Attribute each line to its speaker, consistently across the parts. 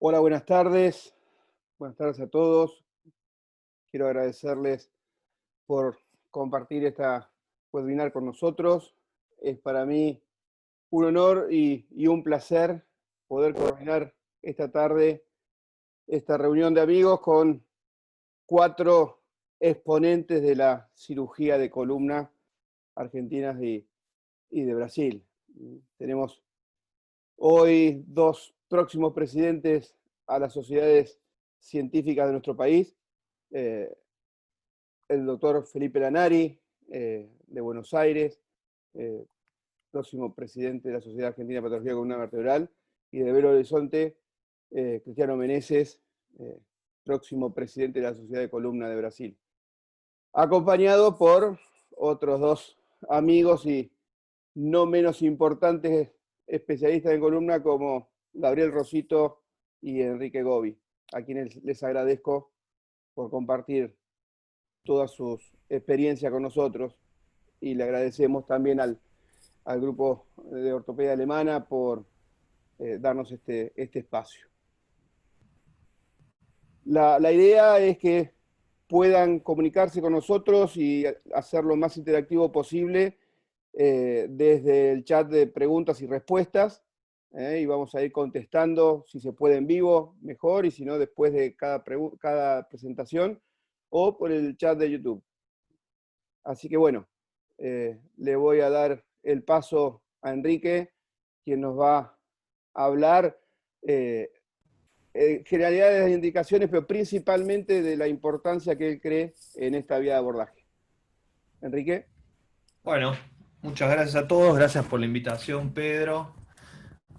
Speaker 1: Hola, buenas tardes. Buenas tardes a todos. Quiero agradecerles por compartir esta webinar con nosotros. Es para mí un honor y un placer poder coordinar esta tarde esta reunión de amigos con 4 exponentes de la cirugía de columna argentinas y de Brasil. Tenemos hoy 2 próximos presidentes a las sociedades científicas de nuestro país. El doctor Felipe Lanari, de Buenos Aires, próximo presidente de la Sociedad Argentina de Patología de Columna Vertebral, y de Belo Horizonte, Cristiano Meneses, próximo presidente de la Sociedad de Columna de Brasil. Acompañado por otros dos amigos y no menos importantes especialistas en columna como Gabriel Rosito y Enrique Gobi, a quienes les agradezco por compartir todas sus experiencias con nosotros, y le agradecemos también al grupo de ortopedia alemana por darnos este espacio. La idea es que puedan comunicarse con nosotros y hacer lo más interactivo posible desde el chat de preguntas y respuestas, y vamos a ir contestando, si se puede en vivo, mejor, y si no, después de cada presentación, o por el chat de YouTube. Así que bueno, le voy a dar el paso a Enrique, quien nos va a hablar generalidades de indicaciones, pero principalmente de la importancia que él cree en esta vía de abordaje. Enrique.
Speaker 2: Bueno, muchas gracias a todos, gracias por la invitación, Pedro.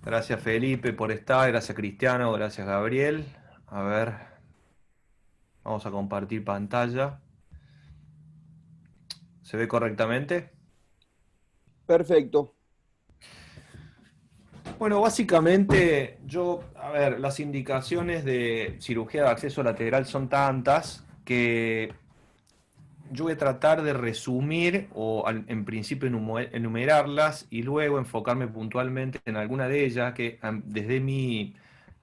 Speaker 2: Gracias, Felipe, por estar, gracias, Cristiano, gracias, Gabriel. A ver, vamos a compartir pantalla. ¿Se ve correctamente?
Speaker 1: Perfecto.
Speaker 2: Bueno, básicamente las indicaciones de cirugía de acceso lateral son tantas que yo voy a tratar de resumir en principio enumerarlas y luego enfocarme puntualmente en alguna de ellas que desde mi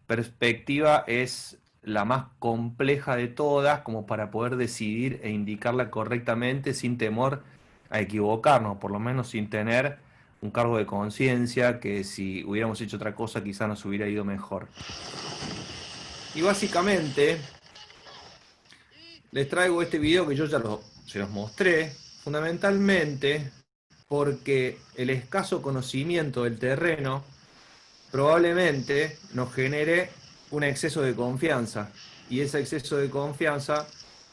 Speaker 2: perspectiva es la más compleja de todas, como para poder decidir e indicarla correctamente sin temor a equivocarnos, por lo menos sin tener un cargo de conciencia que si hubiéramos hecho otra cosa quizá nos hubiera ido mejor. Y básicamente les traigo este video que yo ya se los mostré, fundamentalmente porque el escaso conocimiento del terreno probablemente nos genere un exceso de confianza, y ese exceso de confianza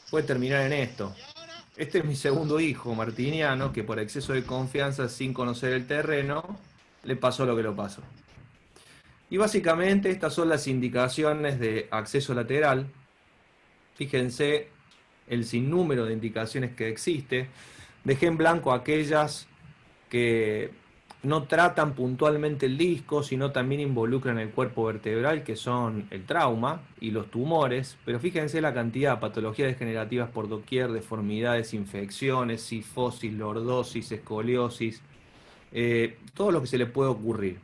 Speaker 2: puede terminar en esto. Este es mi segundo hijo, Martiniano, que por exceso de confianza sin conocer el terreno le pasó lo que lo pasó. Y básicamente estas son las indicaciones de acceso lateral. Fíjense el sinnúmero de indicaciones que existe. Dejé en blanco aquellas que no tratan puntualmente el disco, sino también involucran el cuerpo vertebral, que son el trauma y los tumores. Pero fíjense la cantidad de patologías degenerativas por doquier, deformidades, infecciones, cifosis, lordosis, escoliosis, todo lo que se le puede ocurrir.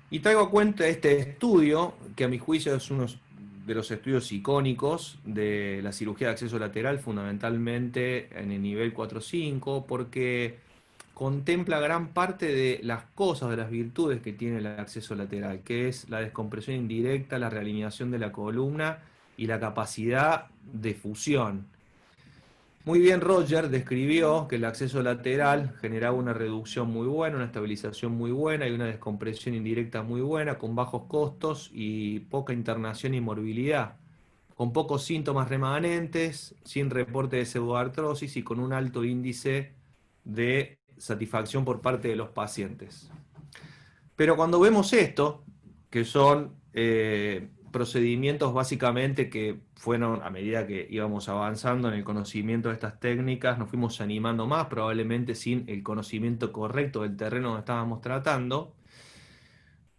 Speaker 2: Y traigo a cuenta este estudio, que a mi juicio es uno de los estudios icónicos de la cirugía de acceso lateral, fundamentalmente en el nivel 4-5, porque contempla gran parte de las cosas, de las virtudes que tiene el acceso lateral, que es la descompresión indirecta, la realineación de la columna y la capacidad de fusión. Muy bien, Roger describió que el acceso lateral generaba una reducción muy buena, una estabilización muy buena y una descompresión indirecta muy buena, con bajos costos y poca internación y morbilidad, con pocos síntomas remanentes, sin reporte de pseudoartrosis y con un alto índice de satisfacción por parte de los pacientes. Pero cuando vemos esto, que son procedimientos básicamente que fueron, a medida que íbamos avanzando en el conocimiento de estas técnicas, nos fuimos animando más, probablemente sin el conocimiento correcto del terreno que estábamos tratando,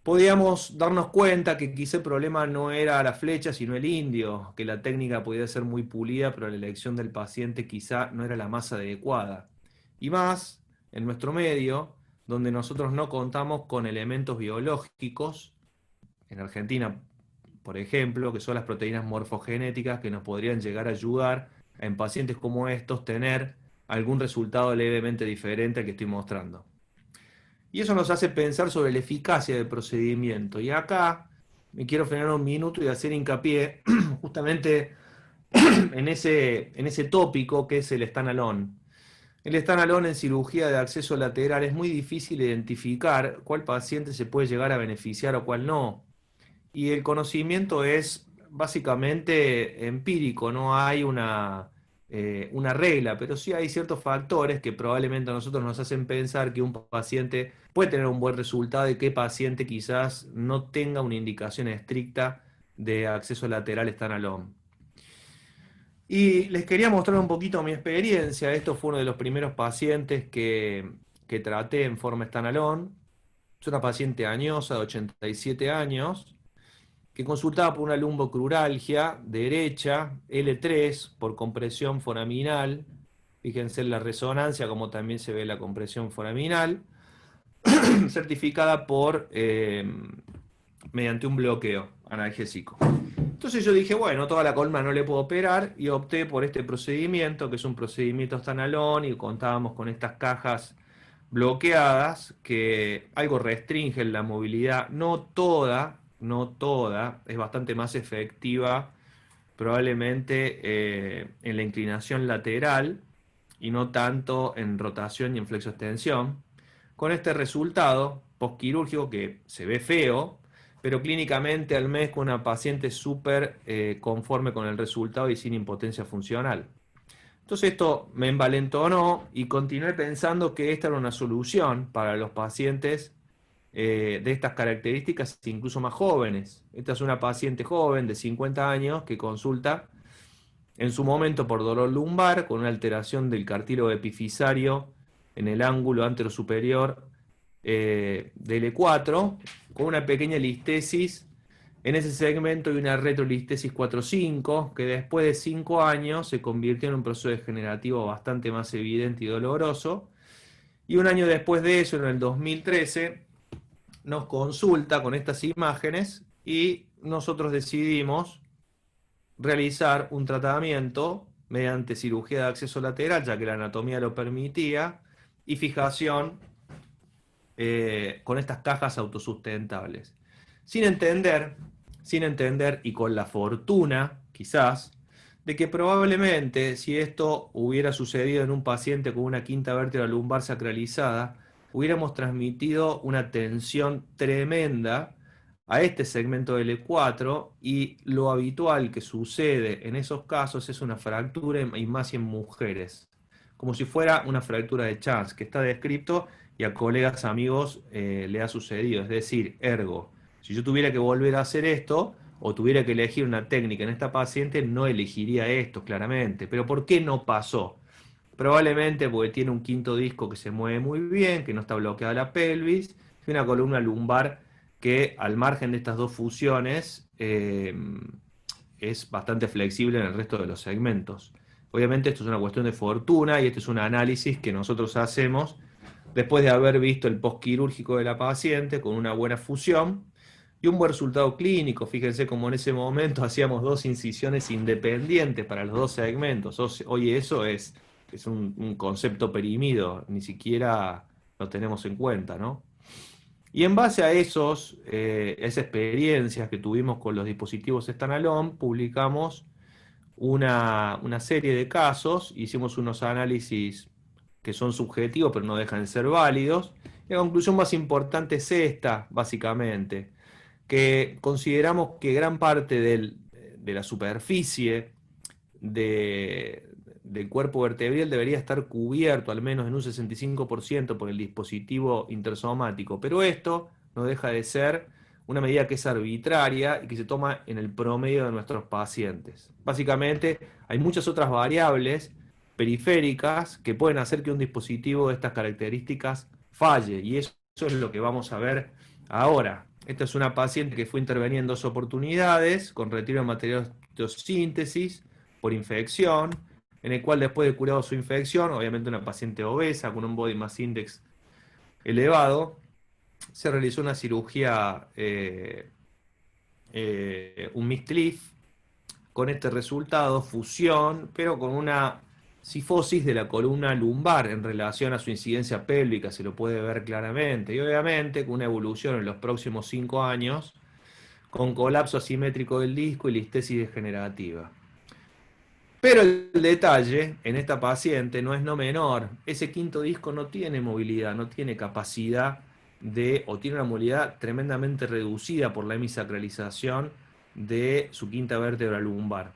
Speaker 2: podíamos darnos cuenta que quizá el problema no era la flecha, sino el indio, que la técnica podía ser muy pulida, pero la elección del paciente quizá no era la más adecuada. Y más en nuestro medio, donde nosotros no contamos con elementos biológicos, en Argentina, por ejemplo, que son las proteínas morfogenéticas que nos podrían llegar a ayudar en pacientes como estos tener algún resultado levemente diferente al que estoy mostrando. Y eso nos hace pensar sobre la eficacia del procedimiento. Y acá me quiero frenar un minuto y hacer hincapié justamente en ese tópico que es el stand-alone. El stand-alone en cirugía de acceso lateral es muy difícil identificar cuál paciente se puede llegar a beneficiar o cuál no. Y el conocimiento es básicamente empírico, no hay una regla, pero sí hay ciertos factores que probablemente a nosotros nos hacen pensar que un paciente puede tener un buen resultado y que paciente quizás no tenga una indicación estricta de acceso lateral standalone. Y les quería mostrar un poquito mi experiencia. Esto fue uno de los primeros pacientes que traté en forma standalone. Es una paciente añosa de 87 años que consultaba por una lumbocruralgia derecha, L3, por compresión foraminal. Fíjense en la resonancia, como también se ve la compresión foraminal, certificada mediante un bloqueo analgésico. Entonces yo dije, bueno, toda la columna no le puedo operar y opté por este procedimiento, que es un procedimiento standalone, y contábamos con estas cajas bloqueadas que algo restringen la movilidad, no toda, es bastante más efectiva probablemente en la inclinación lateral y no tanto en rotación y en flexoextensión. Con este resultado postquirúrgico que se ve feo, pero clínicamente al mes con una paciente súper conforme con el resultado y sin impotencia funcional. Entonces esto me envalentonó y continué pensando que esta era una solución para los pacientes de estas características, incluso más jóvenes. Esta es una paciente joven de 50 años que consulta en su momento por dolor lumbar con una alteración del cartílago epifisario en el ángulo anterosuperior de L4, con una pequeña listesis en ese segmento y una retrolistesis 4-5, que después de 5 años se convirtió en un proceso degenerativo bastante más evidente y doloroso. Y un año después de eso, en el 2013, nos consulta con estas imágenes y nosotros decidimos realizar un tratamiento mediante cirugía de acceso lateral, ya que la anatomía lo permitía, y fijación con estas cajas autosustentables. Sin entender, y con la fortuna, quizás, de que probablemente si esto hubiera sucedido en un paciente con una quinta vértebra lumbar sacralizada, hubiéramos transmitido una tensión tremenda a este segmento L4, y lo habitual que sucede en esos casos es una fractura, y más en mujeres, como si fuera una fractura de Chance, que está descrito y a colegas, amigos, le ha sucedido. Es decir, ergo, si yo tuviera que volver a hacer esto, o tuviera que elegir una técnica en esta paciente, no elegiría esto, claramente. Pero ¿por qué no pasó? Probablemente porque tiene un quinto disco que se mueve muy bien, que no está bloqueada la pelvis, y una columna lumbar que, al margen de estas dos fusiones, es bastante flexible en el resto de los segmentos. Obviamente esto es una cuestión de fortuna y este es un análisis que nosotros hacemos después de haber visto el postquirúrgico de la paciente con una buena fusión y un buen resultado clínico. Fíjense cómo en ese momento hacíamos 2 incisiones independientes para los 2 segmentos. Hoy eso es un concepto perimido, ni siquiera lo tenemos en cuenta, ¿no? Y en base a esas experiencias que tuvimos con los dispositivos standalone, publicamos una serie de casos, hicimos unos análisis que son subjetivos pero no dejan de ser válidos. Y la conclusión más importante es esta, básicamente, que consideramos que gran parte de la superficie del cuerpo vertebral debería estar cubierto al menos en un 65% por el dispositivo intersomático, pero esto no deja de ser una medida que es arbitraria y que se toma en el promedio de nuestros pacientes. Básicamente hay muchas otras variables periféricas que pueden hacer que un dispositivo de estas características falle, y eso es lo que vamos a ver ahora. Esta es una paciente que fue intervenida en 2 oportunidades con retiro de material de síntesis por infección, en el cual, después de curado su infección, obviamente una paciente obesa con un body mass index elevado, se realizó una cirugía, un MISCLIF, con este resultado, fusión, pero con una cifosis de la columna lumbar en relación a su incidencia pélvica, se lo puede ver claramente, y obviamente con una evolución en los próximos 5 años, con colapso asimétrico del disco y listesis degenerativa. Pero el detalle en esta paciente no es no menor. Ese quinto disco no tiene movilidad, no tiene capacidad o tiene una movilidad tremendamente reducida por la hemisacralización de su quinta vértebra lumbar.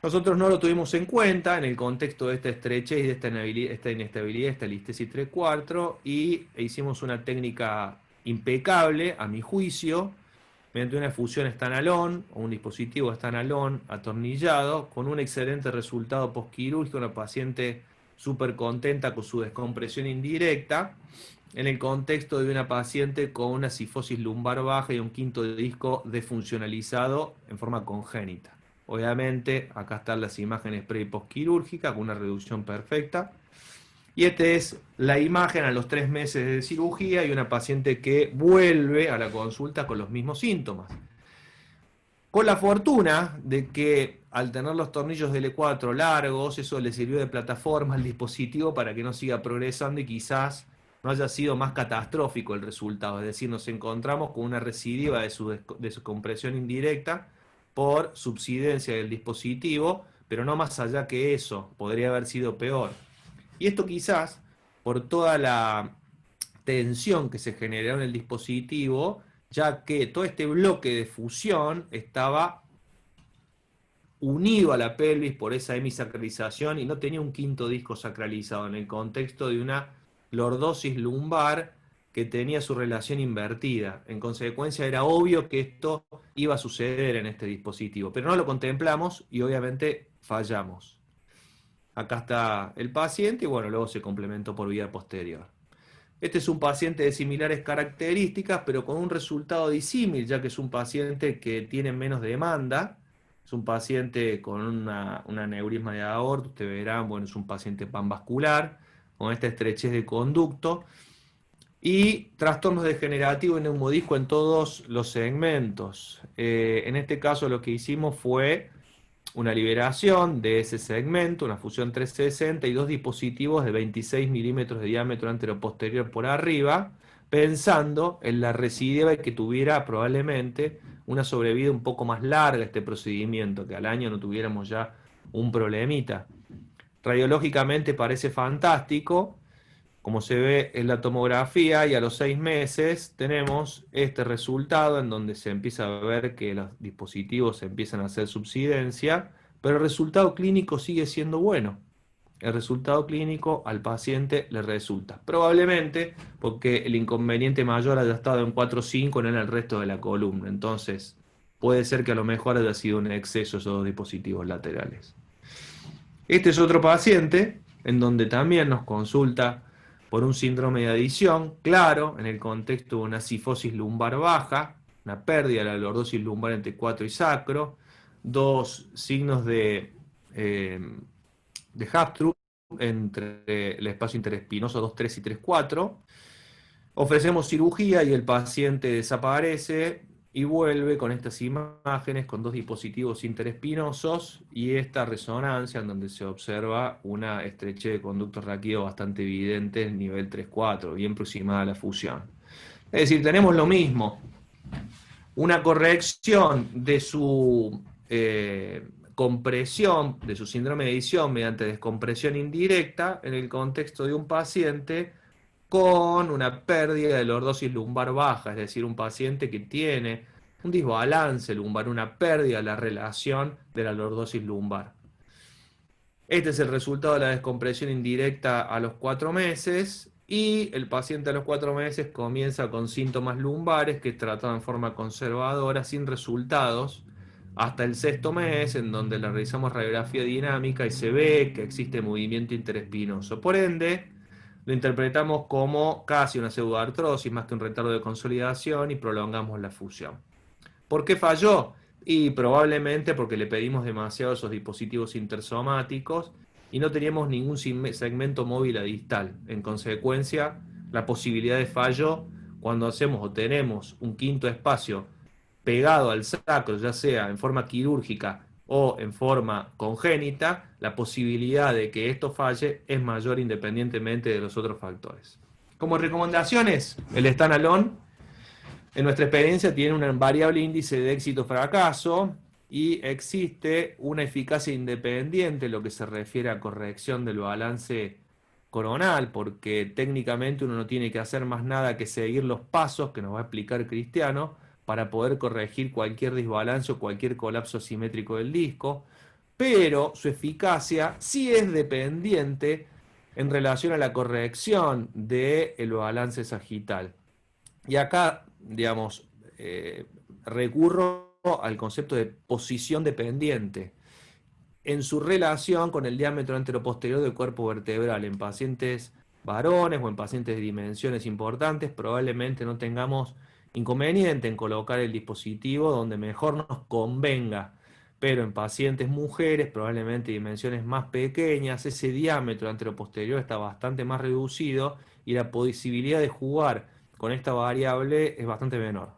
Speaker 2: Nosotros no lo tuvimos en cuenta en el contexto de esta estrechez y de esta inestabilidad, esta listesis 3/4, y hicimos una técnica impecable, a mi juicio, mediante una fusión standalone o un dispositivo standalone atornillado, con un excelente resultado postquirúrgico, una paciente súper contenta con su descompresión indirecta, en el contexto de una paciente con una cifosis lumbar baja y un quinto disco desfuncionalizado en forma congénita. Obviamente, acá están las imágenes pre y postquirúrgicas con una reducción perfecta. Y esta es la imagen a los 3 meses de cirugía y una paciente que vuelve a la consulta con los mismos síntomas. Con la fortuna de que al tener los tornillos de L4 largos, eso le sirvió de plataforma al dispositivo para que no siga progresando y quizás no haya sido más catastrófico el resultado. Es decir, nos encontramos con una recidiva de su compresión indirecta por subsidencia del dispositivo, pero no más allá que eso, podría haber sido peor. Y esto quizás por toda la tensión que se generó en el dispositivo, ya que todo este bloque de fusión estaba unido a la pelvis por esa hemisacralización y no tenía un quinto disco sacralizado en el contexto de una lordosis lumbar que tenía su relación invertida. En consecuencia, era obvio que esto iba a suceder en este dispositivo, pero no lo contemplamos y obviamente fallamos. Acá está el paciente y bueno, luego se complementó por vía posterior. Este es un paciente de similares características, pero con un resultado disímil, ya que es un paciente que tiene menos demanda. Es un paciente con una aneurisma de aorta, ustedes verán, bueno, es un paciente panvascular, con esta estrechez de conducto, y trastornos degenerativos y neumodisco en todos los segmentos. En este caso lo que hicimos fue una liberación de ese segmento, una fusión 360 y 2 dispositivos de 26 milímetros de diámetro anteroposterior por arriba, pensando en la recidiva y que tuviera probablemente una sobrevida un poco más larga este procedimiento, que al año no tuviéramos ya un problemita. Radiológicamente parece fantástico, como se ve en la tomografía, y a los 6 meses tenemos este resultado en donde se empieza a ver que los dispositivos empiezan a hacer subsidencia, pero el resultado clínico sigue siendo bueno. El resultado clínico al paciente le resulta. Probablemente porque el inconveniente mayor haya estado en 4 o 5, no en el resto de la columna. Entonces, puede ser que a lo mejor haya sido un exceso esos dos dispositivos laterales. Este es otro paciente en donde también nos consulta por un síndrome de adición, claro, en el contexto de una cifosis lumbar baja, una pérdida de la lordosis lumbar entre 4 y sacro, dos signos de Haptrug entre el espacio interespinoso 2,3 y 3,4. Ofrecemos cirugía y el paciente desaparece y vuelve con estas imágenes con dos dispositivos interespinosos y esta resonancia en donde se observa una estrechez de conductos raquídeos bastante evidente en nivel 3,4, bien aproximada a la fusión. Es decir, tenemos lo mismo, una corrección de su compresión, de su síndrome de adición mediante descompresión indirecta en el contexto de un paciente con una pérdida de lordosis lumbar baja, es decir, un paciente que tiene un desbalance lumbar, una pérdida de la relación de la lordosis lumbar. Este es el resultado de la descompresión indirecta a los 4 meses y el paciente a los 4 meses comienza con síntomas lumbares que es tratado en forma conservadora sin resultados hasta el 6º mes, en donde le realizamos radiografía dinámica y se ve que existe movimiento interespinoso. Por ende, lo interpretamos como casi una pseudoartrosis más que un retardo de consolidación y prolongamos la fusión. ¿Por qué falló? Y probablemente porque le pedimos demasiado esos dispositivos intersomáticos y no teníamos ningún segmento móvil a distal. En consecuencia, la posibilidad de fallo cuando hacemos o tenemos un quinto espacio pegado al sacro, ya sea en forma quirúrgica o en forma congénita, la posibilidad de que esto falle es mayor independientemente de los otros factores. Como recomendaciones, el standalone, en nuestra experiencia, tiene un variable índice de éxito-fracaso y existe una eficacia independiente en lo que se refiere a corrección del balance coronal, porque técnicamente uno no tiene que hacer más nada que seguir los pasos que nos va a explicar Cristiano para poder corregir cualquier desbalance o cualquier colapso asimétrico del disco, pero su eficacia sí es dependiente en relación a la corrección del balance sagital. Y acá, digamos, recurro al concepto de posición dependiente en su relación con el diámetro anteroposterior del cuerpo vertebral. En pacientes varones o en pacientes de dimensiones importantes, probablemente no tengamos inconveniente en colocar el dispositivo donde mejor nos convenga. Pero en pacientes mujeres, probablemente dimensiones más pequeñas, ese diámetro anteroposterior está bastante más reducido y la posibilidad de jugar con esta variable es bastante menor.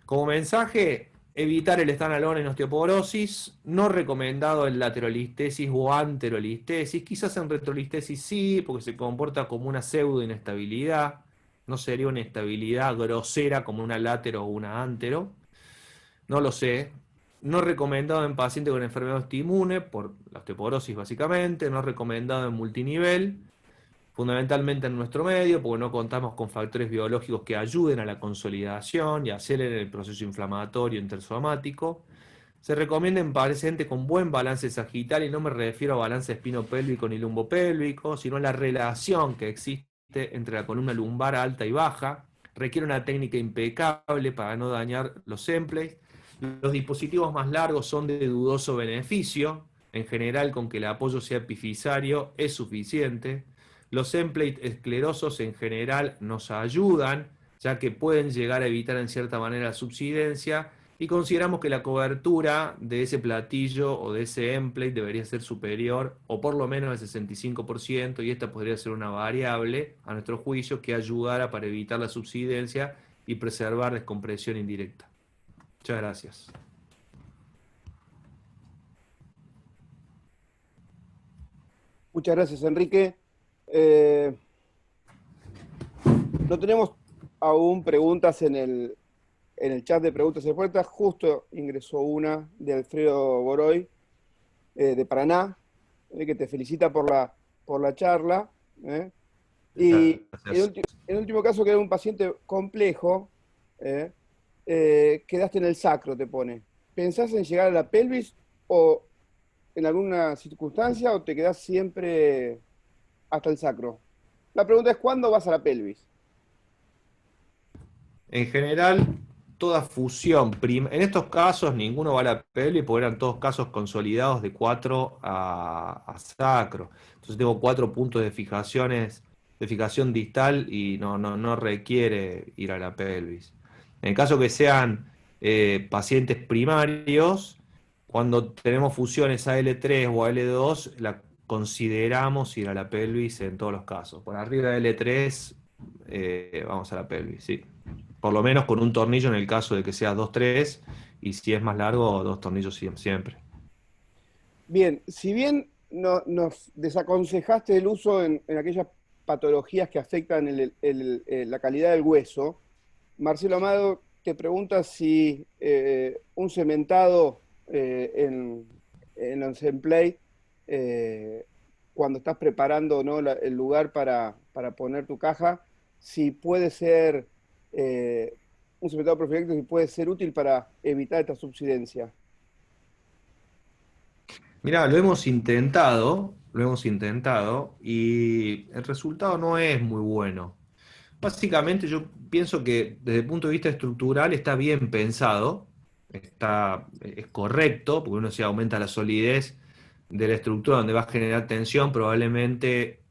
Speaker 2: Como mensaje, evitar el estanolone en osteoporosis, no recomendado en laterolistesis o anterolistesis, quizás en retrolistesis sí, porque se comporta como una pseudo inestabilidad, no sería una estabilidad grosera como una latero o una antero, no lo sé. No recomendado en pacientes con enfermedad autoinmune, por la osteoporosis básicamente, no recomendado en multinivel, fundamentalmente en nuestro medio, porque no contamos con factores biológicos que ayuden a la consolidación y aceleren el proceso inflamatorio intersomático. Se recomienda en pacientes con buen balance sagital, y no me refiero a balance espinopélvico ni lumbopélvico, sino a la relación que existe entre la columna lumbar alta y baja. Requiere una técnica impecable para no dañar los empleys. Los dispositivos más largos son de dudoso beneficio. En general, con que el apoyo sea epifisario es suficiente. Los emplates esclerosos en general nos ayudan, ya que pueden llegar a evitar en cierta manera la subsidencia, y consideramos que la cobertura de ese platillo o de ese emplate debería ser superior o por lo menos al 65%, y esta podría ser una variable, a nuestro juicio, que ayudara para evitar la subsidencia y preservar descompresión indirecta. Muchas gracias.
Speaker 1: Muchas gracias, Enrique. Eh, no tenemos aún preguntas en el chat de preguntas y respuestas. Justo ingresó una de Alfredo Boroy, de Paraná, que te felicita por la charla. ¿Eh? Y
Speaker 2: Gracias.
Speaker 1: en último caso, que era un paciente complejo, ¿eh? Quedaste en el sacro, te pone. ¿Pensás en llegar a la pelvis o en alguna circunstancia o te quedás siempre hasta el sacro? La pregunta es, ¿cuándo vas a la pelvis?
Speaker 2: En general, toda fusión, en estos casos ninguno va a la pelvis porque eran todos casos consolidados de 4 a sacro. Entonces tengo 4 puntos de fijación distal y no requiere ir a la pelvis. En el caso que sean pacientes primarios, cuando tenemos fusiones a L3 o a L2, la consideramos ir a la pelvis en todos los casos. Por arriba de L3, vamos a la pelvis, sí. Por lo menos con un tornillo en el caso de que sea 2-3, y si es más largo, 2 tornillos siempre.
Speaker 1: Bien, si bien nos desaconsejaste el uso en aquellas patologías que afectan la calidad del hueso, Marcelo Amado te pregunta si un cementado en los Emplay, cuando estás preparando, ¿no?, el lugar para poner tu caja, si puede ser un cementado profiláctico, si puede ser útil para evitar esta subsidencia.
Speaker 2: Mirá, lo hemos intentado y el resultado no es muy bueno. Básicamente yo pienso que desde el punto de vista estructural está bien pensado, es correcto, porque uno, si aumenta la solidez de la estructura donde va a generar tensión, probablemente,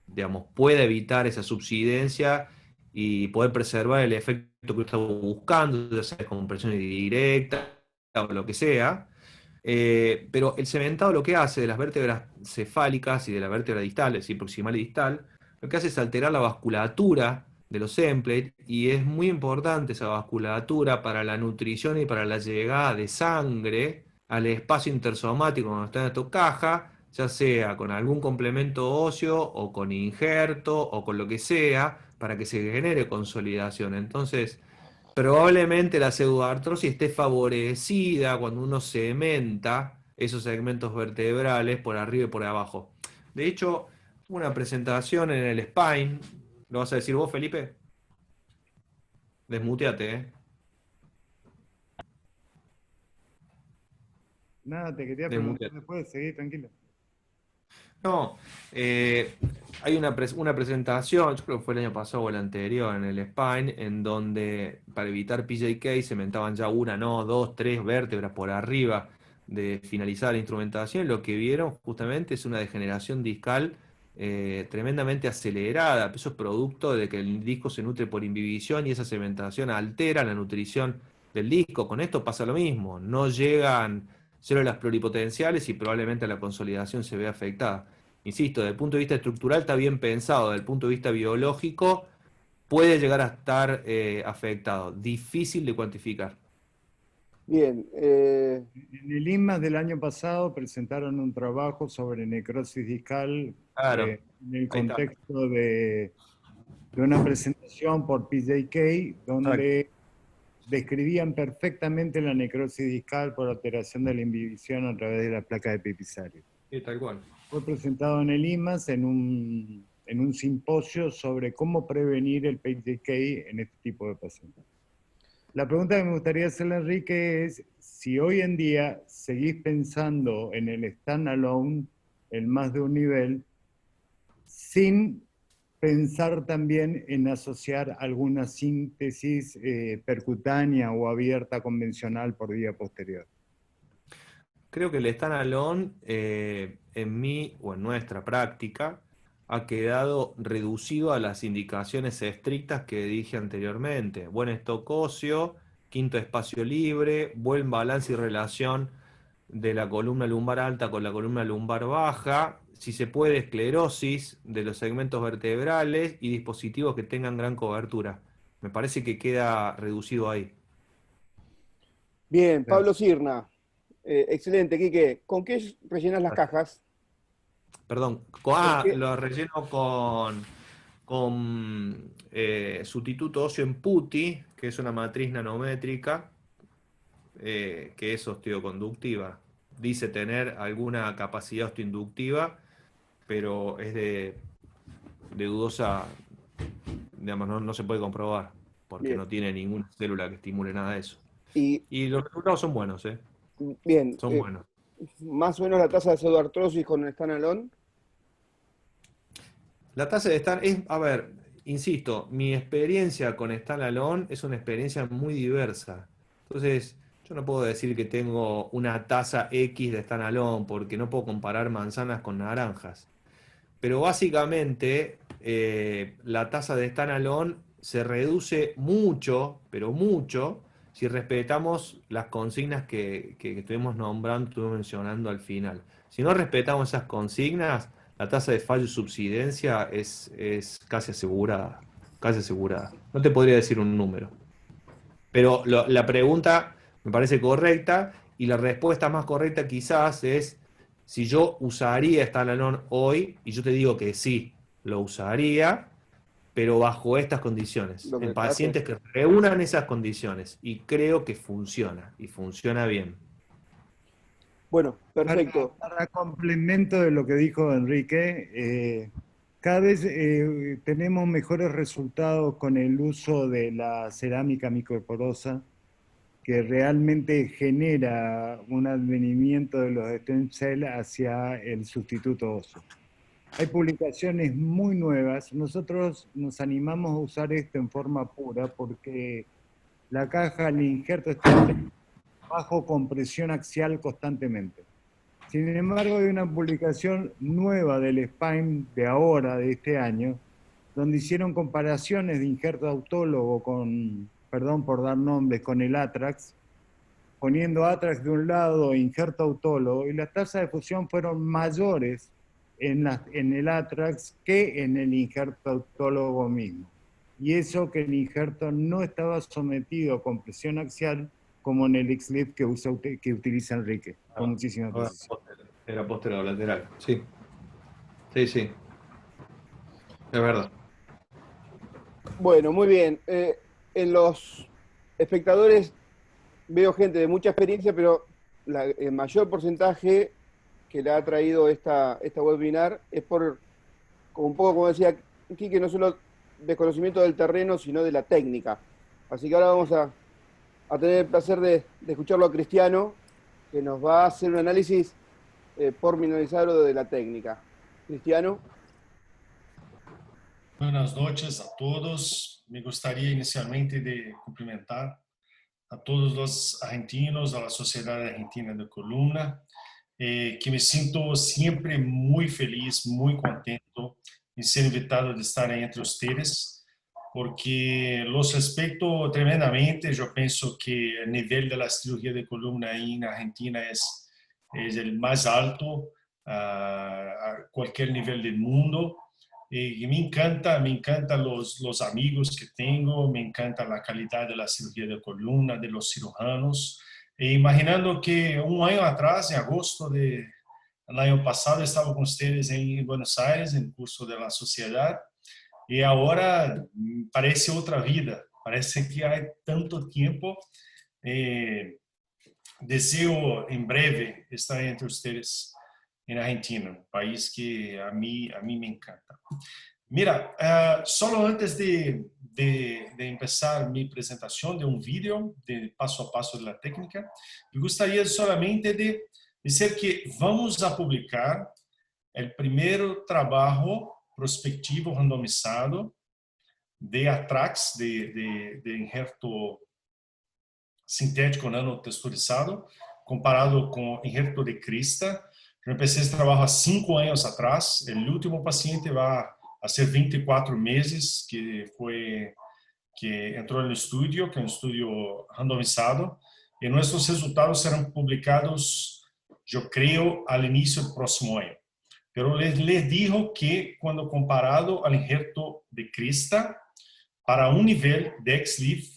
Speaker 2: digamos, pueda evitar esa subsidencia y poder preservar el efecto que estamos buscando, ya sea compresión indirecta o lo que sea. Pero el cementado lo que hace de las vértebras cefálicas y de la vértebra distal, es decir, proximal y distal, lo que hace es alterar la vasculatura de los emplates, y es muy importante esa vasculatura para la nutrición y para la llegada de sangre al espacio intersomático cuando está en tu caja, ya sea con algún complemento óseo o con injerto o con lo que sea, para que se genere consolidación. Entonces, probablemente la pseudoartrosis esté favorecida cuando uno cementa esos segmentos vertebrales por arriba y por abajo. De hecho, tuve una presentación en el Spine. ¿Lo vas a decir vos, Felipe? Desmuteate, ¿eh?
Speaker 3: Nada, te quería preguntar
Speaker 2: Desmuteate.
Speaker 3: después, seguí tranquilo.
Speaker 2: No, hay una presentación, yo creo que fue el año pasado o el anterior, en el Spine, en donde para evitar PJK se inventaban ya una, no, dos, tres vértebras por arriba de finalizar la instrumentación. Lo que vieron justamente es una degeneración discal tremendamente acelerada. Eso es producto de que el disco se nutre por imbibición y esa cementación altera la nutrición del disco. Con esto pasa lo mismo, no llegan células pluripotenciales y probablemente la consolidación se ve afectada. Insisto, desde el punto de vista estructural está bien pensado, desde el punto de vista biológico puede llegar a estar afectado. Difícil de cuantificar.
Speaker 1: Bien,
Speaker 3: En el INMAS del año pasado presentaron un trabajo sobre necrosis discal
Speaker 2: Claro,
Speaker 3: en el
Speaker 2: ahí está.
Speaker 3: contexto de una presentación por PJK,
Speaker 2: Exacto.
Speaker 3: donde describían perfectamente la necrosis discal por alteración de la inhibición a través de la placa de epipisario.
Speaker 2: Sí, tal cual.
Speaker 3: Fue presentado en el IMAS en un simposio sobre cómo prevenir el PJK en este tipo de pacientes. La pregunta que me gustaría hacerle a Enrique es si hoy en día seguís pensando en el standalone en más de un nivel, sin pensar también en asociar alguna síntesis percutánea o abierta convencional por vía posterior.
Speaker 2: Creo que el standalone en mi o en nuestra práctica ha quedado reducido a las indicaciones estrictas que dije anteriormente. Buen stock óseo, quinto espacio libre, buen balance y relación de la columna lumbar alta con la columna lumbar baja, si se puede esclerosis de los segmentos vertebrales y dispositivos que tengan gran cobertura. Me parece que queda reducido ahí.
Speaker 1: bien,
Speaker 3: Claro.
Speaker 1: Pablo Cirna. Excelente, Quique. ¿Con qué rellenas las cajas?
Speaker 2: Perdón,
Speaker 1: ¿Con qué?
Speaker 2: lo relleno con sustituto óseo en PUTI, que es una matriz nanométrica, que es osteoconductiva. Dice tener alguna capacidad osteoinductiva, pero es de dudosa, digamos, no se puede comprobar, porque
Speaker 1: Bien.
Speaker 2: no tiene ninguna célula que estimule nada de eso.
Speaker 1: Y
Speaker 2: Y los resultados son buenos, ¿eh?
Speaker 1: bien,
Speaker 2: Son buenos.
Speaker 1: más o menos la tasa de pseudoartrosis con el Stanalón.
Speaker 2: La tasa de Stan es, a ver, insisto, mi experiencia con Stan Alone es una experiencia muy diversa. Entonces, yo no puedo decir que tengo una tasa X de Stan Alone porque no puedo comparar manzanas con naranjas. Pero básicamente, la tasa de Stan Alone se reduce mucho, pero mucho, si respetamos las consignas que estuvimos nombrando, estuvimos mencionando al final. Si no respetamos esas consignas, la tasa de fallo y subsidencia es casi asegurada, casi asegurada. No te podría decir un número. Pero la pregunta me parece correcta y la respuesta más correcta quizás es si yo usaría Stanalón hoy, y yo te digo que sí, lo usaría, pero bajo estas condiciones,
Speaker 1: Lo
Speaker 2: en
Speaker 1: que hace.
Speaker 2: pacientes que reúnan esas condiciones. Y creo que funciona, y funciona bien.
Speaker 1: Bueno,
Speaker 3: Para,
Speaker 1: perfecto.
Speaker 3: para complemento de lo que dijo Enrique, cada vez tenemos mejores resultados con el uso de la cerámica microporosa, que realmente genera un advenimiento de los stem cells hacia el sustituto óseo. Hay publicaciones muy nuevas. Nosotros nos animamos a usar esto en forma pura porque la caja, el injerto está bajo compresión axial constantemente. Sin embargo, hay una publicación nueva del Spine de ahora, de este año, donde hicieron comparaciones de injerto autólogo con, perdón por dar nombres, con el Atrax, poniendo Atrax de un lado e injerto autólogo, y las tasas de fusión fueron mayores en el Atrax que en el injerto autólogo mismo. Y eso que el injerto no estaba sometido a compresión axial como en el X-Lift que utiliza Enrique, con muchísima precisión.
Speaker 2: Era postero lateral, sí. Sí, sí, es verdad.
Speaker 1: Bueno, muy bien. En los espectadores veo gente de mucha experiencia, pero el mayor porcentaje que le ha traído esta webinar es por, como un poco como decía Quique, no solo desconocimiento del terreno, sino de la técnica. Así que ahora vamos a tener el placer de escucharlo a Cristiano, que nos va a hacer un análisis pormenorizado de la técnica. Cristiano.
Speaker 4: Buenas noches a todos. Me gustaría inicialmente de cumprimentar a todos los argentinos, a la Sociedad Argentina de Columna, que me siento siempre muy feliz, muy contento en ser invitado de estar entre ustedes, porque los respeto tremendamente. Yo pienso que el nivel de la cirugía de columna ahí en Argentina es el más alto a cualquier nivel del mundo. Y me encanta los amigos que tengo, me encanta la calidad de la cirugía de columna, de los cirujanos. Imaginando que un año atrás, en agosto del año pasado, estaba con ustedes en Buenos Aires, en el curso de la sociedad, y ahora parece otra vida, parece que hay tanto tiempo. Deseo en breve estar entre ustedes en Argentina, un país que a mí me encanta. Mira, solo antes de empezar mi presentación de un vídeo de paso a paso de la técnica, me gustaría solamente de decir que vamos a publicar el primer trabajo prospectivo randomizado de Atrax, de injerto sintético nanotexturizado, comparado con injerto de crista. Yo empecé este trabajo a 5 años atrás. El último paciente va a hacer 24 meses que entró en el estudio, que es un estudio randomizado, y nuestros resultados serán publicados, yo creo, al inicio del próximo año. Pero les digo que cuando comparado al injerto de crista, para un nivel de XLIF,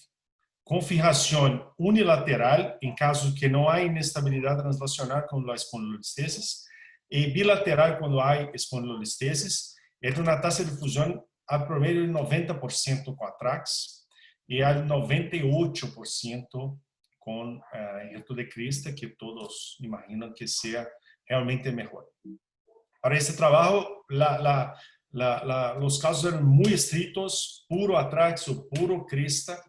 Speaker 4: con fijación unilateral en casos que no hay inestabilidad translacional con la espondilolistesis y bilateral cuando hay espondilolistesis, es una tasa de fusión al promedio del 90% con Atrax y al 98% con injerto de crista, que todos imaginan que sea realmente mejor. Para este trabajo, los casos eran muy estrictos, puro Atrax o puro crista.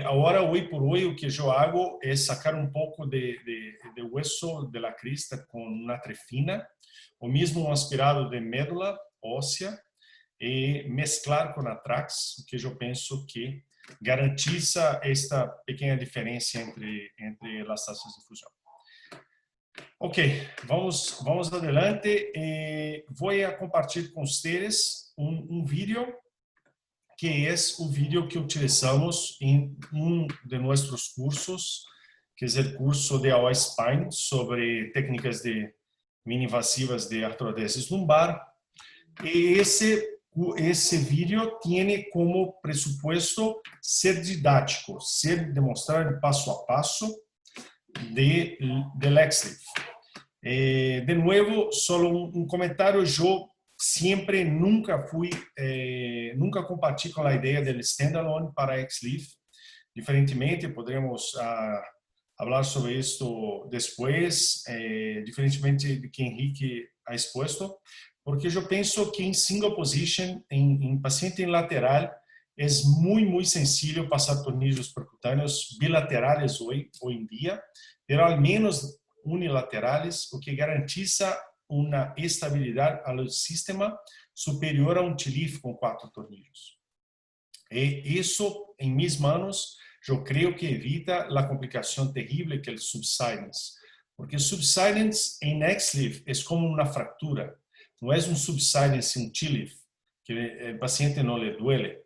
Speaker 4: Ahora, hoy por hoy, lo que yo hago es sacar un poco de hueso de la crista con una trefina, o mismo un aspirado de médula ósea, y mezclar con Atrax, que yo pienso que garantiza esta pequeña diferencia entre las tasas de fusión. Ok, vamos adelante. Voy a compartir con ustedes un vídeo que es un vídeo que utilizamos en uno de nuestros cursos, que es el curso de AO Spine sobre técnicas de mini-invasivas de artrodesis lumbar. Y ese vídeo tiene como presupuesto ser didáctico, demostrar el paso a paso del XLIF. De nuevo, solo un comentario. Yo siempre nunca compartí con la idea del standalone para XLIF. Diferentemente, podremos hablar sobre esto después, diferentemente de que Enrique ha expuesto, porque yo pienso que en single position, en paciente en lateral, es muy sencillo pasar tornillos percutáneos bilaterales hoy en día, pero al menos unilaterales, o que garantiza una estabilidad al sistema superior a un TLIF con 4 tornillos. Eso, en mis manos, yo creo que evita la complicación terrible que es el subsidence. Porque el subsidence en XLIF es como una fractura. No es un subsidence en TLIF, que el paciente no le duele.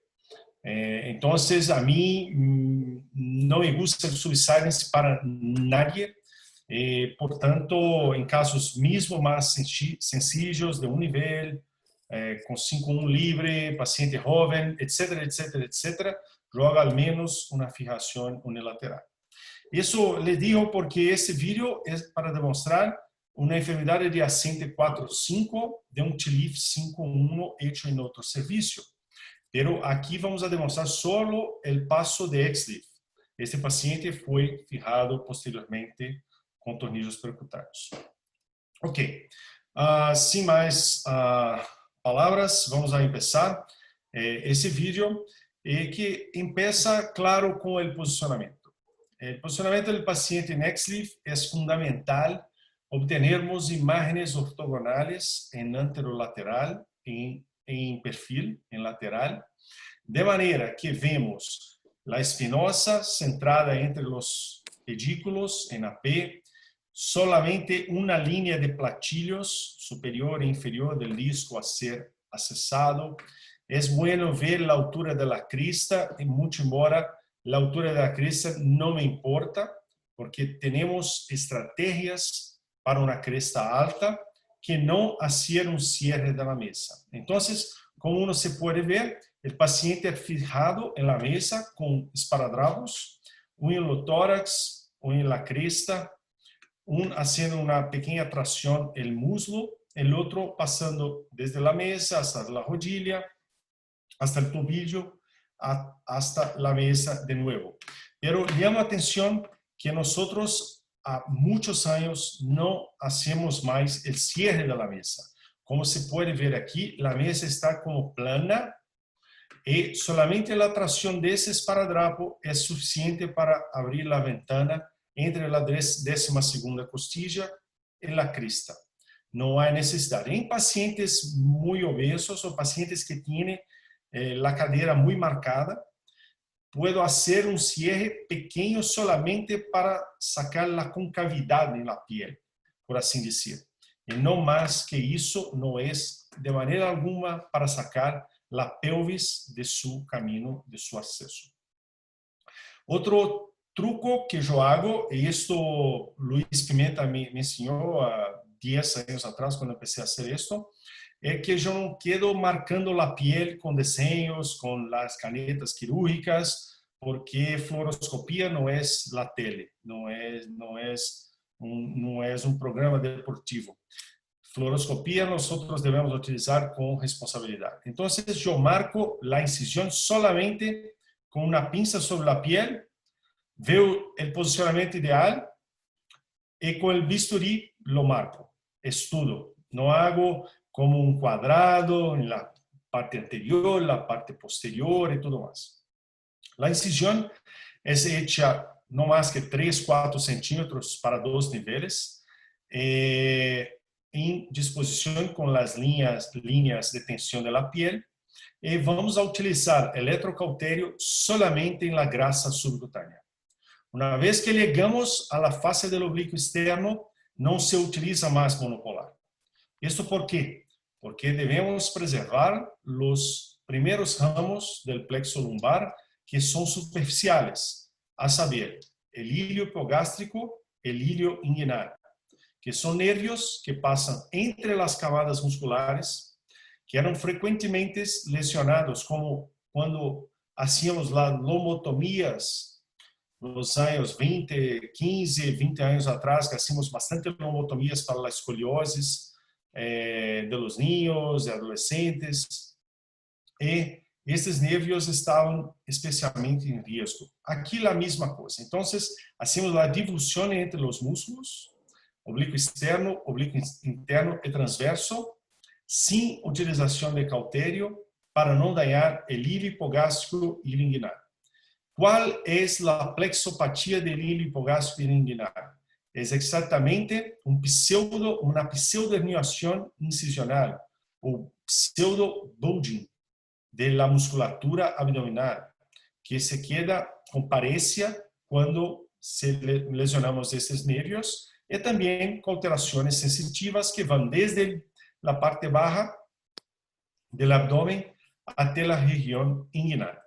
Speaker 4: Entonces, a mí no me gusta el subsidence para nadie. Por tanto, en casos mismo más sencillos, de un nivel, con 5-1 libre, paciente joven, etcétera, yo hago al menos una fijación unilateral. Eso les digo porque ese vídeo es para demostrar una enfermedad adyacente 4-5 de un TLIF 5-1 hecho en otro servicio. Pero aquí vamos a demostrar solo el paso de XLIF. Este paciente fue fijado posteriormente con tornillos percutáneos. Ok, sin más palabras, vamos a empezar ese vídeo que empieza claro con el posicionamiento. El posicionamiento del paciente en XLIF es fundamental obtenermos imágenes ortogonales en anterolateral, en perfil, en lateral, de manera que vemos la espinosa centrada entre los pedículos en AP, solamente una línea de platillos superior e inferior del disco a ser accesado. Es bueno ver la altura de la crista, y mucho embora la altura de la cresta no me importa, porque tenemos estrategias para una cresta alta que no hacer un cierre de la mesa. Entonces, como uno se puede ver, el paciente fijado en la mesa con esparadrapos, uno en el tórax, uno en la cresta, uno haciendo una pequeña tracción el muslo, el otro pasando desde la mesa hasta la rodilla, hasta el tobillo, hasta la mesa de nuevo. Pero llama atención que nosotros a muchos años no hacemos más el cierre de la mesa. Como se puede ver aquí, la mesa está como plana y solamente la tracción de ese esparadrapo es suficiente para abrir la ventana entre la 12ª costilla y la crista. No hay necesidad. En pacientes muy obesos o pacientes que tienen la cadera muy marcada, puedo hacer un cierre pequeño solamente para sacar la concavidad en la piel, por así decir. Y no más que eso, no es de manera alguna para sacar la pelvis de su camino, de su acceso. Otro truco que yo hago, y esto Luis Pimenta me enseñó a 10 años atrás cuando empecé a hacer esto, es que yo no quedo marcando la piel con diseños, con las canetas quirúrgicas, porque fluoroscopía no es la tele, no es un programa deportivo. Fluoroscopía nosotros debemos utilizar con responsabilidad. Entonces yo marco la incisión solamente con una pinza sobre la piel, veo el posicionamiento ideal y con el bisturí lo marco. Es todo. No hago como un cuadrado en la parte anterior, la parte posterior y todo más. La incisión es hecha no más que 3-4 centímetros para 2 niveles, en disposición con las líneas de tensión de la piel, y vamos a utilizar electrocauterio solamente en la grasa subcutánea. Una vez que llegamos a la fase del oblicuo externo, no se utiliza más monopolar. ¿Esto por qué? Porque debemos preservar los primeros ramos del plexo lumbar que son superficiales, a saber, el hilio hipogástrico, el hilio inguinal, que son nervios que pasan entre las camadas musculares, que eran frecuentemente lesionados, como cuando hacíamos las lomotomías nos años 20, 15, 20 años atrás, que hacíamos bastante lomotomías para la escoliosis de los niños, de adolescentes, y estos nervios estaban especialmente en riesgo. Aquí la misma cosa. Entonces, hacemos la dilución entre los músculos, oblicuo externo, oblicuo interno y transverso, sin utilización de cauterio, para no dañar el hilio hipogástrico y el inguinal. ¿Cuál es la plexopatía del hilio hipogástrico y inguinal? Es exactamente una pseudoherniación incisional o pseudo-bulging de la musculatura abdominal, que se queda con parecia cuando lesionamos estos nervios, y también con alteraciones sensitivas que van desde la parte baja del abdomen hasta la región inguinal.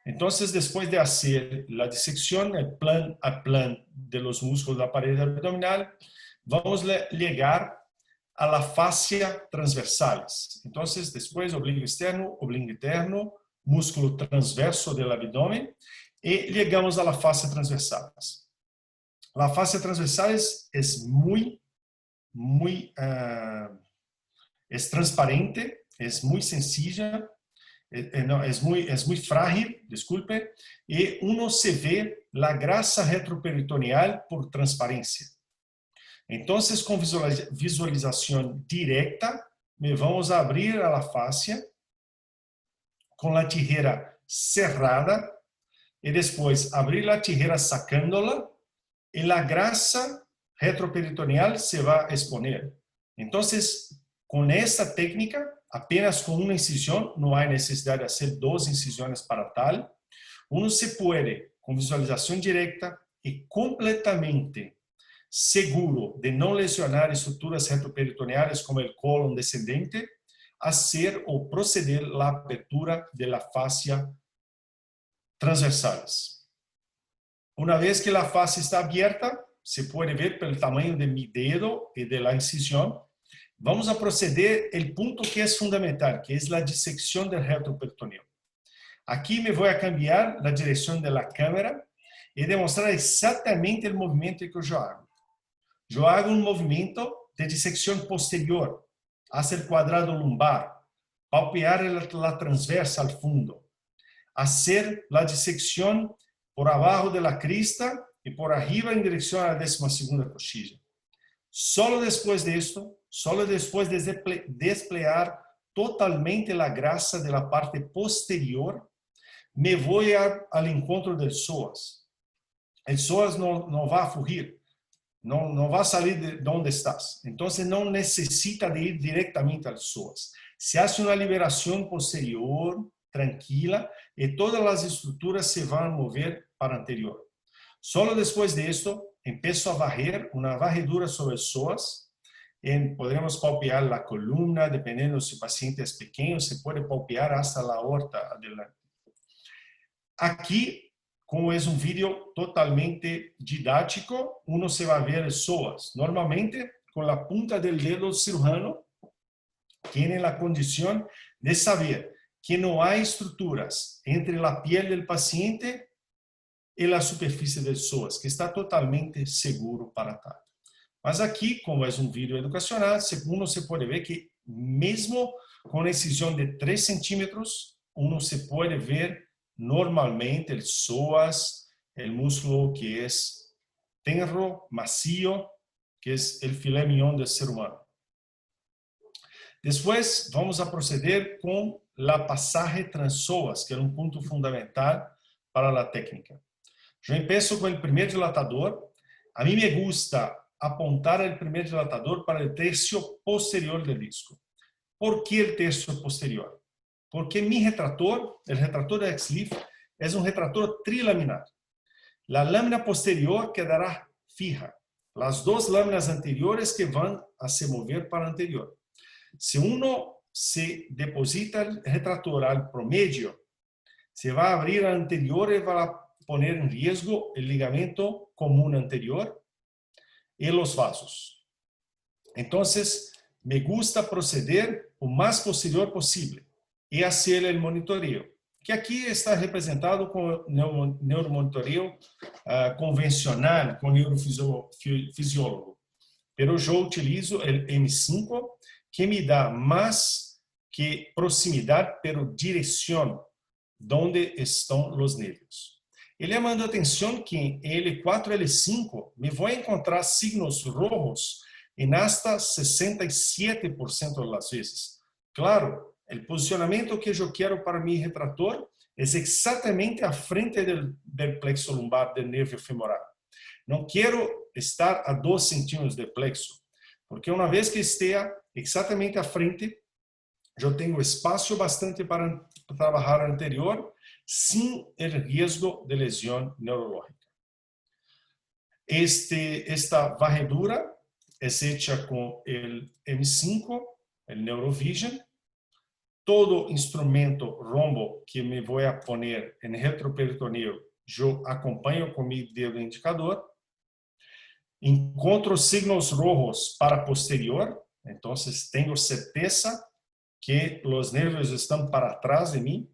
Speaker 4: Entonces, después de hacer la disección, el plan a plan de los músculos de la pared abdominal, vamos a llegar a la fascia transversales. Entonces, después, oblicuo externo, oblicuo interno, músculo transverso del abdomen, y llegamos a la fascia transversales. La fascia transversales es es transparente, es muy sencilla, es muy frágil, disculpe, y uno se ve la grasa retroperitoneal por transparencia. Entonces, con visualización directa, vamos a abrir a la fascia con la tijera cerrada y después abrir la tijera sacándola y la grasa retroperitoneal se va a exponer. Entonces, con esta técnica, apenas con una incisión, no hay necesidad de hacer 2 incisiones para tal, uno se puede, con visualización directa y completamente seguro de no lesionar estructuras retroperitoneales como el colon descendente, hacer o proceder la apertura de la fascia transversales. Una vez que la fascia está abierta, se puede ver por el tamaño de mi dedo y de la incisión. Vamos a proceder el punto que es fundamental, que es la disección del retroperitoneal. Aquí me voy a cambiar la dirección de la cámara y demostrar exactamente el movimiento que yo hago. Yo hago un movimiento de disección posterior hacia el cuadrado lumbar, palpear la transversa al fondo, hacer la disección por abajo de la crista y por arriba en dirección a la 12ª costilla. Solo después de esto, solo después de desplegar totalmente la grasa de la parte posterior, me voy al encuentro del psoas. El psoas no va a fugir, no va a salir de donde estás. Entonces no necesita de ir directamente al psoas. Se hace una liberación posterior, tranquila, y todas las estructuras se van a mover para anterior. Solo después de esto, empiezo a barrer, una varredura sobre el psoas. Podremos palpear la columna, dependiendo si el paciente es pequeño, se puede palpear hasta la aorta adelante. Aquí, como es un vídeo totalmente didáctico, uno se va a ver el psoas. Normalmente, con la punta del dedo cirujano, tiene la condición de saber que no hay estructuras entre la piel del paciente y la superficie del psoas, que está totalmente seguro para tal. Mas aquí, como es un vídeo educacional, uno se puede ver que mesmo con incisión de 3 centímetros, uno se puede ver normalmente el psoas, el músculo que es tenro, macio, que es el filé mignon del ser humano. Después vamos a proceder con la pasaje transpsoas, que es un punto fundamental para la técnica. Yo empiezo con el primer dilatador. A mí me gusta apuntar el primer dilatador para el tercio posterior del disco. ¿Por qué el tercio posterior? Porque mi retractor, el retractor de XLIF, es un retractor trilaminar. La lámina posterior quedará fija. Las 2 láminas anteriores que van a se mover para anterior. Si uno se deposita el retractor al promedio, se va a abrir al anterior y va a poner en riesgo el ligamento común anterior y los vasos. Entonces, me gusta proceder lo más posterior posible y hacer el monitoreo, que aquí está representado con neuromonitoreo convencional, con neurofisiólogo. Pero yo utilizo el M5, que me da más que proximidad, pero dirección donde están los nervios. Y llamando atención que en L4 y L5 me voy a encontrar signos rojos en hasta 67% de las veces. Claro, el posicionamiento que yo quiero para mi retractor es exactamente a frente del plexo lumbar del nervio femoral. No quiero estar a 2 centímetros del plexo, porque una vez que esté exactamente a frente, yo tengo espacio bastante para trabajar anterior sin el riesgo de lesión neurológica. Esta varredura es hecha con el M5, el Neurovision. Todo instrumento rombo que me voy a poner en retroperitoneo, yo acompaño con mi dedo indicador. Encontro signos rojos para posterior, entonces tengo certeza que los nervios están para atrás de mí.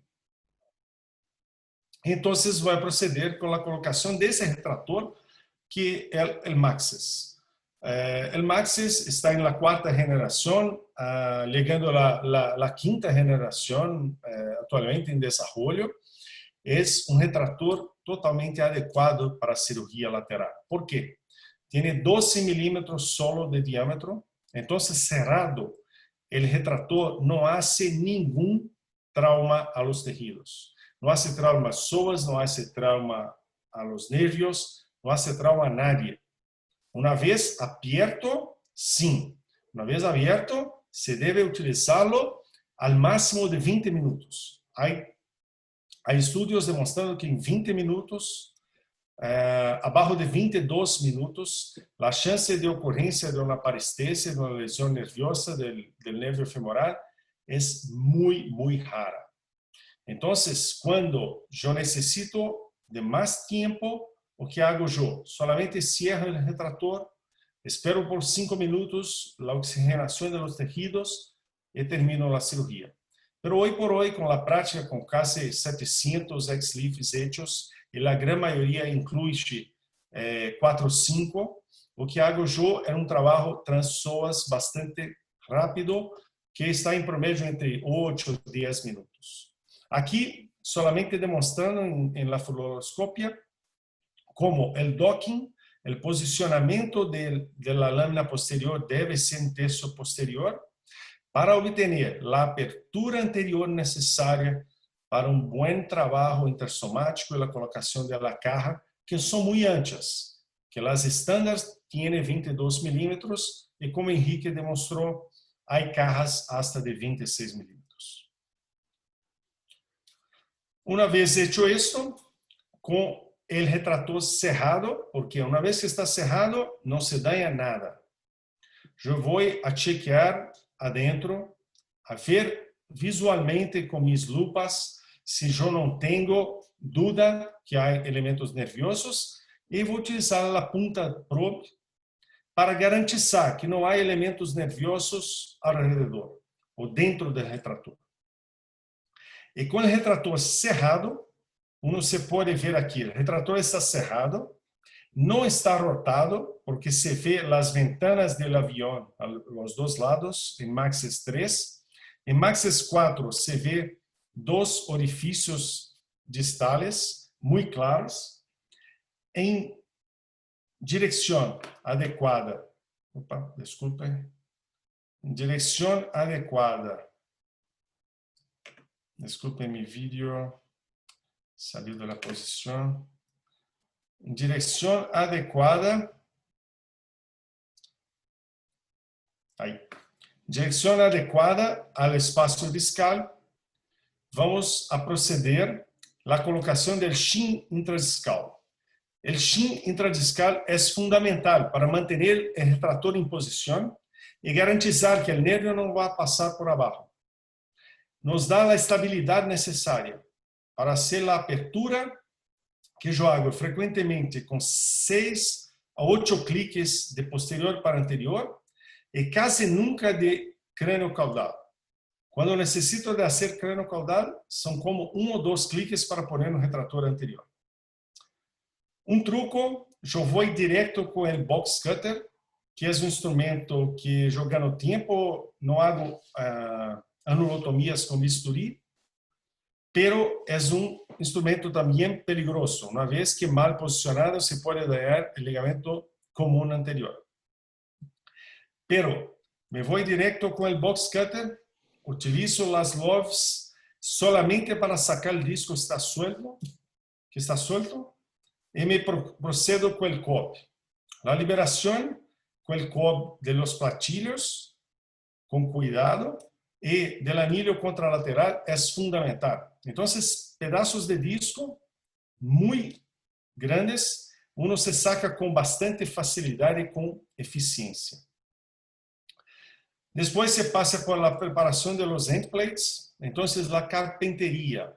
Speaker 4: Entonces voy a proceder con la colocación de ese retractor, que es el Maxis. El Maxis está en la 4ª generación, llegando a la 5ª generación, actualmente en desarrollo. Es un retractor totalmente adecuado para cirugía lateral. ¿Por qué? Tiene 12 milímetros solo de diámetro, entonces cerrado, el retractor no hace ningún trauma a los tejidos. No hace trauma a psoas, no hace trauma a los nervios, no hace trauma a nadie. Una vez abierto, sí. Una vez abierto, se debe utilizarlo al máximo de 20 minutos. Hay estudios demostrando que en 20 minutos, abajo de 22 minutos, la chance de ocurrencia de una parestesia, de una lesión nerviosa del nervio femoral es muy, muy rara. Entonces, cuando yo necesito de más tiempo, o que hago yo? Solamente cierro el retractor, espero por 5 minutos la oxigenación de los tejidos y termino la cirugía. Pero hoy por hoy, con la práctica, con casi 700 ex-lifes hechos, y la gran mayoría incluye 4 o 5, lo que hago yo es un trabajo transpsoas bastante rápido, que está en promedio entre 8 y 10 minutos. Aquí, solamente demostrando en la fluoroscopia, como el docking, el posicionamiento de la lámina posterior debe ser en tercio posterior para obtener la apertura anterior necesaria para un buen trabajo intersomático y la colocación de la caja, que son muy anchas, que las estándares tienen 22 milímetros y como Enrique demostró, hay cajas hasta de 26 milímetros. Una vez hecho esto, con el retractor cerrado, porque una vez que está cerrado, no se daña nada. Yo voy a chequear adentro, a ver visualmente con mis lupas si yo no tengo duda que hay elementos nerviosos y voy a utilizar la punta probe para garantizar que no hay elementos nerviosos alrededor o dentro del retractor. Y con el retractor cerrado, uno se puede ver aquí, el retractor está cerrado, no está rotado porque se ve las ventanas del avión a los dos lados en Maxis 3. En Maxis 4 se ve 2 orificios distales muy claros. En dirección adecuada, en dirección adecuada, disculpen mi vídeo, salió de la posición. En dirección adecuada, ahí. Dirección adecuada al espacio discal, vamos a proceder la colocación del shin intradiscal. El shin intradiscal es fundamental para mantener el retractor en posición y garantizar que el nervio no va a pasar por abajo. Nos da la estabilidad necesaria para hacer la apertura, que yo hago frecuentemente con 6 a 8 cliques de posterior para anterior y casi nunca de cráneo caudal. Cuando necesito de hacer cráneo caudal, son como 1 o 2 cliques para poner un retractor anterior. Un truco, yo voy directo con el box cutter, que es un instrumento que yo gano tiempo, no hago anulotomías con bisturí, pero es un instrumento también peligroso. Una vez que mal posicionado se puede dañar el ligamento común anterior. Pero me voy directo con el box cutter, utilizo las LOVs solamente para sacar el disco que está suelto, y me procedo con el COB. La liberación con el COB de los platillos, con cuidado, y del anillo contralateral es fundamental. Entonces, pedazos de disco muy grandes, uno se saca con bastante facilidad y con eficiencia. Después se pasa por la preparación de los endplates. Entonces, la carpintería,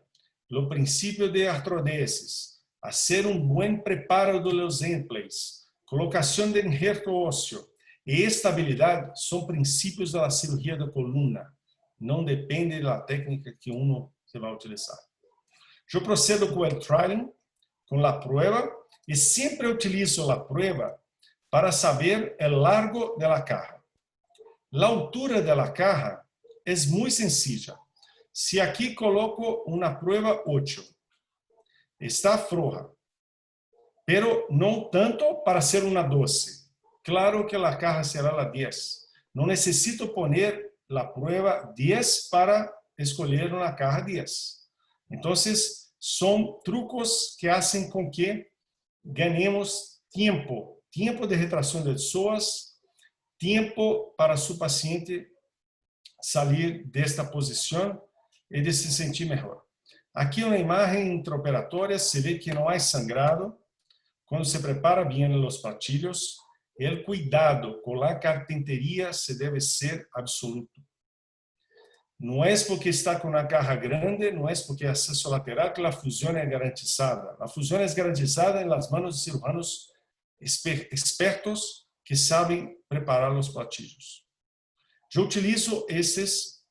Speaker 4: los principios de artrodesis, hacer un buen preparo de los endplates, colocación de injerto óseo y estabilidad son principios de la cirugía de columna. No depende de la técnica que uno se va a utilizar. Yo procedo con el trialing, con la prueba, y siempre utilizo la prueba para saber el largo de la caja. La altura de la caja es muy sencilla. Si aquí coloco una prueba 8, está floja, pero no tanto para ser una 12. Claro que la caja será la 10. No necesito poner la prueba 10 para escoger una caja 10. Entonces, son trucos que hacen con que ganemos tiempo tiempo de retracción del psoas, tiempo para su paciente salir de esta posición y de se sentir mejor. Aquí una imagen intraoperatoria, se ve que no hay sangrado. Cuando se prepara bien los platillos, el cuidado con la carpintería se debe ser absoluto. No es porque está con una caja grande, no es porque hay acceso lateral que la fusión es garantizada. La fusión es garantizada en las manos de cirujanos expertos que saben preparar los platillos. Yo utilizo estos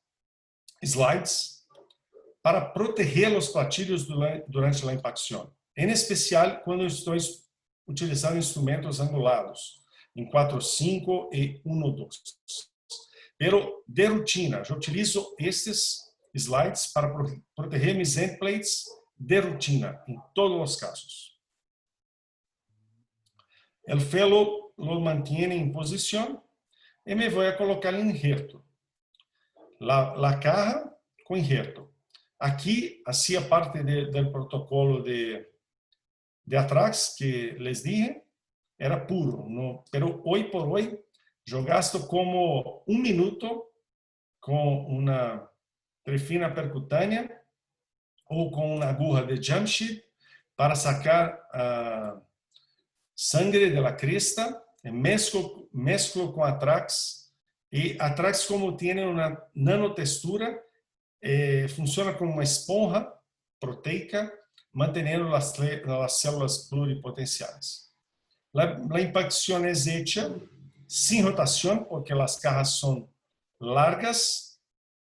Speaker 4: slides para proteger los platillos durante la impacción, en especial cuando estoy utilizando instrumentos angulados, en 4-5 y 1-2. Pero de rutina, yo utilizo estos slides para proteger mis end plates de rutina, en todos los casos. El fellow lo mantiene en posición y me voy a colocar el injerto. La caja con injerto. Aquí hacía parte del protocolo de Atrax que les dije, era puro, ¿no? Pero hoy por hoy yo gasto como 1 minuto con una trefina percutánea o con una aguja de Jamshid para sacar sangre de la cresta, mezclo con Atrax, y Atrax, como tiene una nanotextura, funciona como una esponja proteica, manteniendo las células pluripotenciales. La impacción es hecha sin rotación, porque las cajas son largas,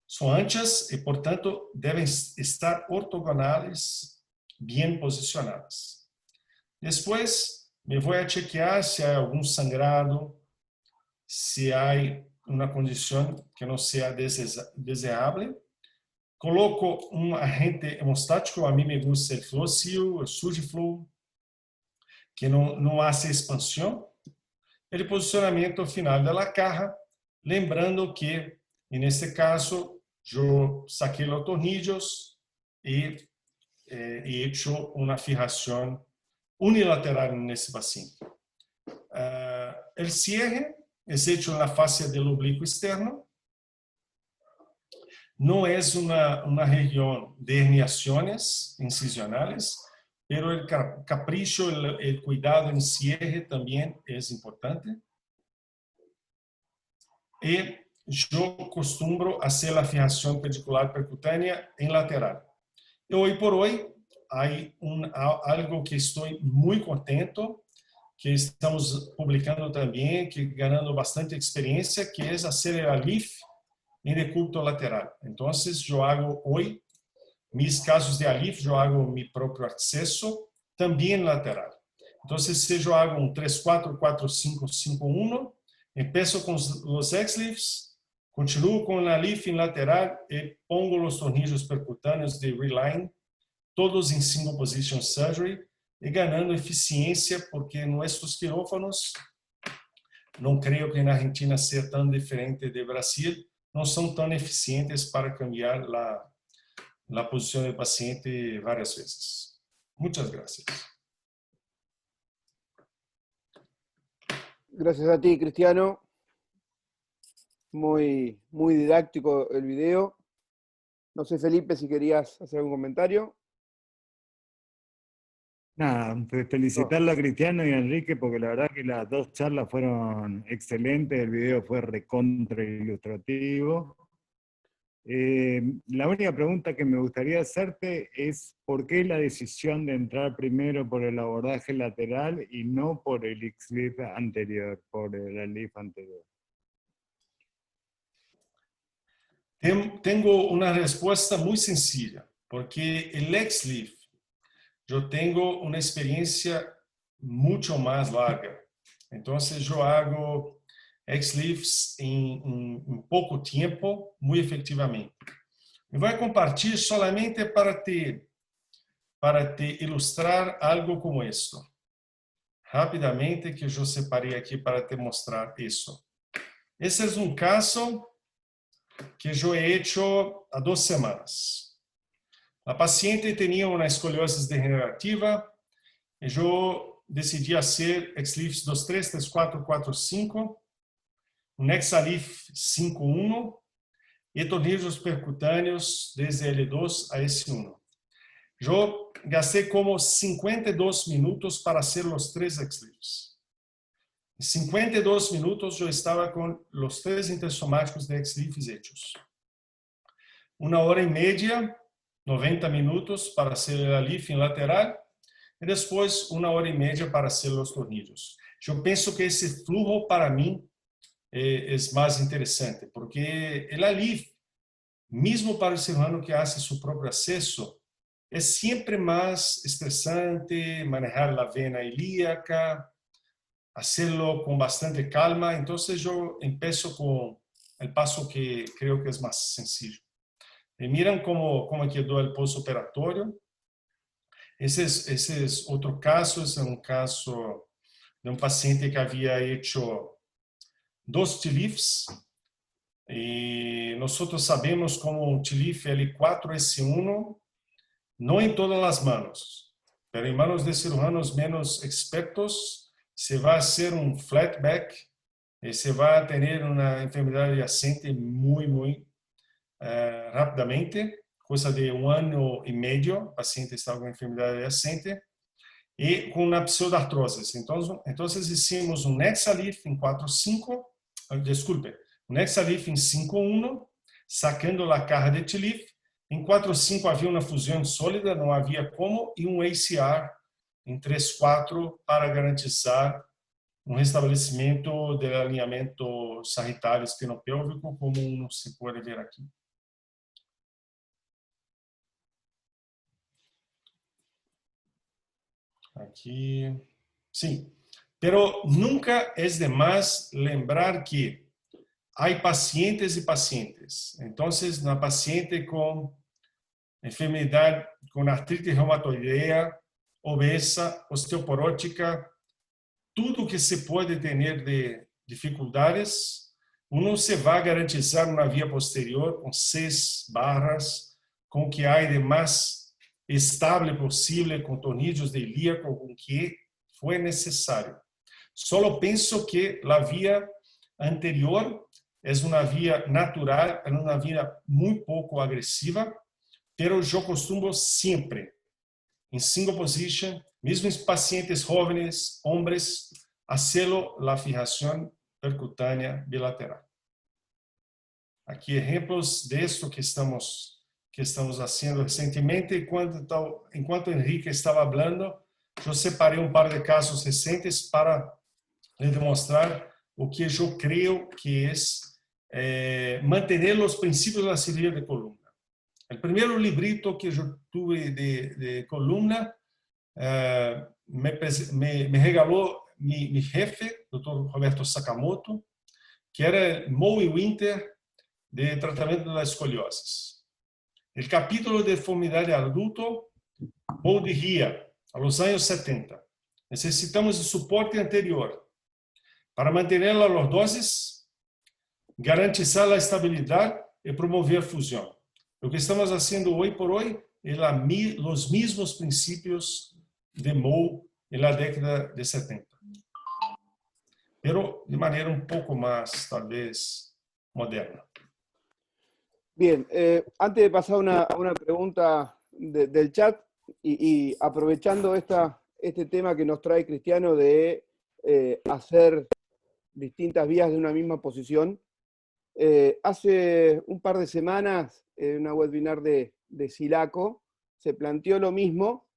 Speaker 4: son anchas y por tanto deben estar ortogonales, bien posicionadas. Después me voy a chequear si hay algún sangrado, si hay una condición que no sea deseable. Coloco un agente hemostático, a mí me gusta el FlowSeal, el Surgiflow, que no hace expansión. El posicionamiento final de la caja, lembrando que en este caso yo saqué los tornillos y he hecho una fijación unilateral en ese paciente. El cierre es hecho en la fascia del oblicuo externo. No es una región de herniaciones incisionales, pero el capricho, el cuidado en cierre también es importante. Y yo acostumbro hacer la fijación pedicular percutánea en lateral. Y hoy por hoy hay algo que estoy muy contento, que estamos publicando también, que ganando bastante experiencia, que es hacer el ALIF en decúbito lateral. Entonces yo hago hoy mis casos de ALIF, yo hago mi propio acceso también lateral. Entonces si yo hago un 3-4, 4-5, 5-1, empiezo con los X-Lifts, continúo con la ALIF en lateral y pongo los tornillos percutáneos de Reline, todos en single position surgery, y ganando eficiencia, porque nuestros quirófanos, no creo que en Argentina sea tan diferente de Brasil, no son tan eficientes para cambiar la posición del paciente varias veces. Muchas gracias.
Speaker 1: Gracias a ti, Cristiano. Muy didáctico el video. No sé, Felipe, si querías hacer algún comentario.
Speaker 3: Nada, felicitarlo a Cristiano y a Enrique, porque la verdad que las dos charlas fueron excelentes, el video fue recontra ilustrativo. La única pregunta que me gustaría hacerte es ¿por qué la decisión de entrar primero por el abordaje lateral y no por el X-Lift anterior, por el ALIF anterior?
Speaker 4: Tengo una respuesta muy sencilla, porque el X-Lift, yo tengo una experiencia mucho más larga. Entonces yo hago X-Lifts en poco tiempo, muy efectivamente. Me voy a compartir solamente para te ilustrar algo como esto. Rápidamente, que yo separé aquí para te mostrar eso. Ese es un caso que yo he hecho há 2 semanas. La paciente tenía una escoliosis degenerativa y yo decidi hacer X-Leafs 23, 34, 45, um X-Leaf 5.1 e tornillos percutâneos desde L2 a S1. Eu gastei como 52 minutos para hacer os 3 X-Leafs. Em 52 minutos eu estava com os 3 intersomáticos de X-Leafs hechos. 1h30, 90 minutos para hacer a leaf em lateral e depois 1h30 para hacer os tornillos. Eu penso que esse flujo para mim é mais interessante, porque a leaf, mesmo para o cirurgião que faz seu próprio acesso, é sempre mais estressante manejar a vena ilíaca, hacerlo com bastante calma. Então, eu empiezo com o passo que creio que é mais sencillo. E miram como quedou o pós-operatório. Esse é outro caso, é um caso de um paciente que havia hecho 2 TLIFs, e nós sabemos como um TLIF L4-S1, não em todas as manos, mas em manos de cirujanos menos expertos, se vai ser um flatback, e se vai ter uma enfermidade adyacente muito rapidamente, coisa de 1 ano e meio, o paciente estava com enfermidade adyacente, e com uma pseudartrose. Então hicimos um Nexalif em 4.5, desculpe, um Nexalif em 5.1, sacando a carga de TLIF. Em 4.5 havia uma fusão sólida, não havia como, e um ACR em 3.4 para garantizar um restabelecimento do alinhamento sagitário espinopélvico, como se pode ver aqui. Aqui, sim. Pero nunca é demais lembrar que há pacientes e pacientes. Então, na paciente com enfermidade, com artrite reumatoidea, obesa, osteoporótica, tudo que se pode ter de dificuldades, uno se vai garantizar uma via posterior com 6 barras, com o que há de mais estable possível, com tornillos de ilíaco, com o que foi necessário. Só penso que a via anterior é uma via natural, é uma via muito pouco agressiva, mas eu costumo sempre, em single position, mesmo em pacientes jovens, homens, hacerlo a fijação percutânea bilateral. Aqui exemplos disso que estamos fazendo recentemente. Enquanto Henrique estava falando, eu separei um par de casos recentes para lhe demonstrar o que eu creio que é manter os princípios da cirurgia de coluna. O primeiro librito que eu tive de coluna me regalou meu jefe, Dr. Roberto Sakamoto, que era Moe e Winter de tratamento da escoliose. O capítulo de deformidade adulto, Moe diria, a los anos 70, necessitamos de suporte anterior para manter a lordoses, garantizar a estabilidade e promover a fusão. O que estamos fazendo hoje por hoje é os mesmos princípios de Moe na década de 70. Pero de maneira um pouco mais, talvez, moderna.
Speaker 1: Bien, antes de pasar a una pregunta del chat y aprovechando este tema que nos trae Cristiano de hacer distintas vías de una misma posición, hace un par de semanas en una webinar de Silaco se planteó lo mismo,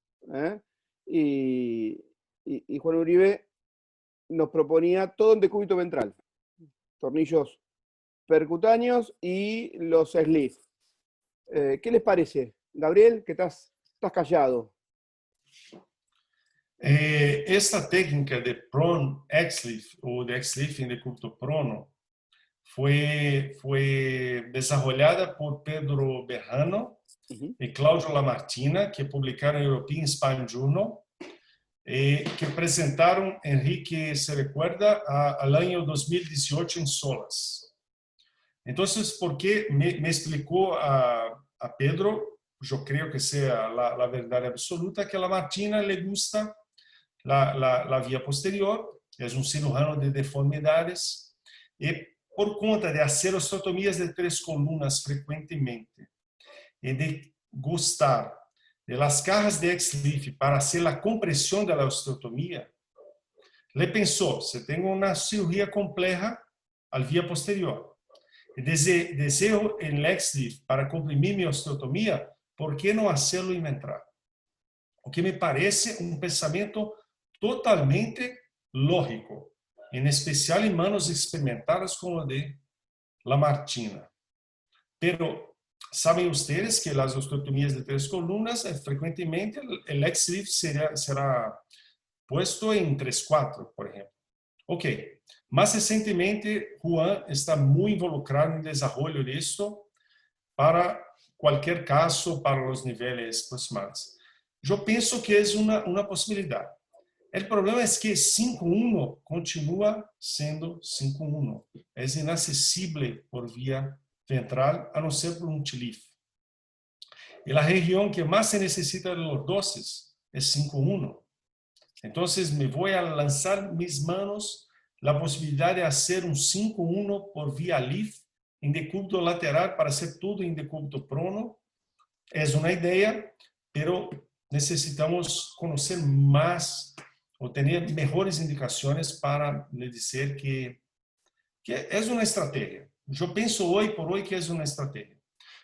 Speaker 1: y Juan Uribe nos proponía todo en decúbito ventral, tornillos percutáneos y los sleeve. ¿Qué les parece? Gabriel, que estás callado.
Speaker 4: Esta técnica de prone X-Leaf ou de X-Leaf em decúbito prono foi desarrollada por Pedro Berrano e Cláudio Lamartina, que publicaram em European Spine Journal, que apresentaram, Henrique se recuerda, al año 2018 em Solas. Então, porque me explicou a Pedro, eu creio que seja a verdade absoluta, que a Lamartina le gusta la vía posterior, es un cirujano de deformidades, y por conta de hacer osteotomías de 3 columnas frecuentemente y de gustar de las cajas de ex-leaf para hacer la compresión de la osteotomía, le pensó, si tengo una cirugía compleja al vía posterior, y deseo el ex-leaf para comprimir mi osteotomía, ¿por qué no hacerlo en la entrada? O que me parece un pensamiento totalmente lógico, en especial en manos experimentadas como de Lamartine. Pero saben ustedes que las osteotomías de 3 columnas, frecuentemente el ex-leaf será puesto en 3/4, por ejemplo. Ok, más recientemente Juan está muy involucrado en el desarrollo de esto para cualquier caso, para los niveles proximales. Yo pienso que es una posibilidad. El problema es que 5.1 continúa siendo 5.1. Es inaccesible por vía ventral, a no ser por un TLIF. Y la región que más se necesita de los dosis es 5.1. Entonces me voy a lanzar mis manos la posibilidad de hacer un 5.1 por vía LIF en decúbito lateral para hacer todo en decúbito prono. Es una idea, pero necesitamos conocer más o tener mejores indicaciones para le decir que es una estrategia. Yo pienso hoy por hoy que es una estrategia.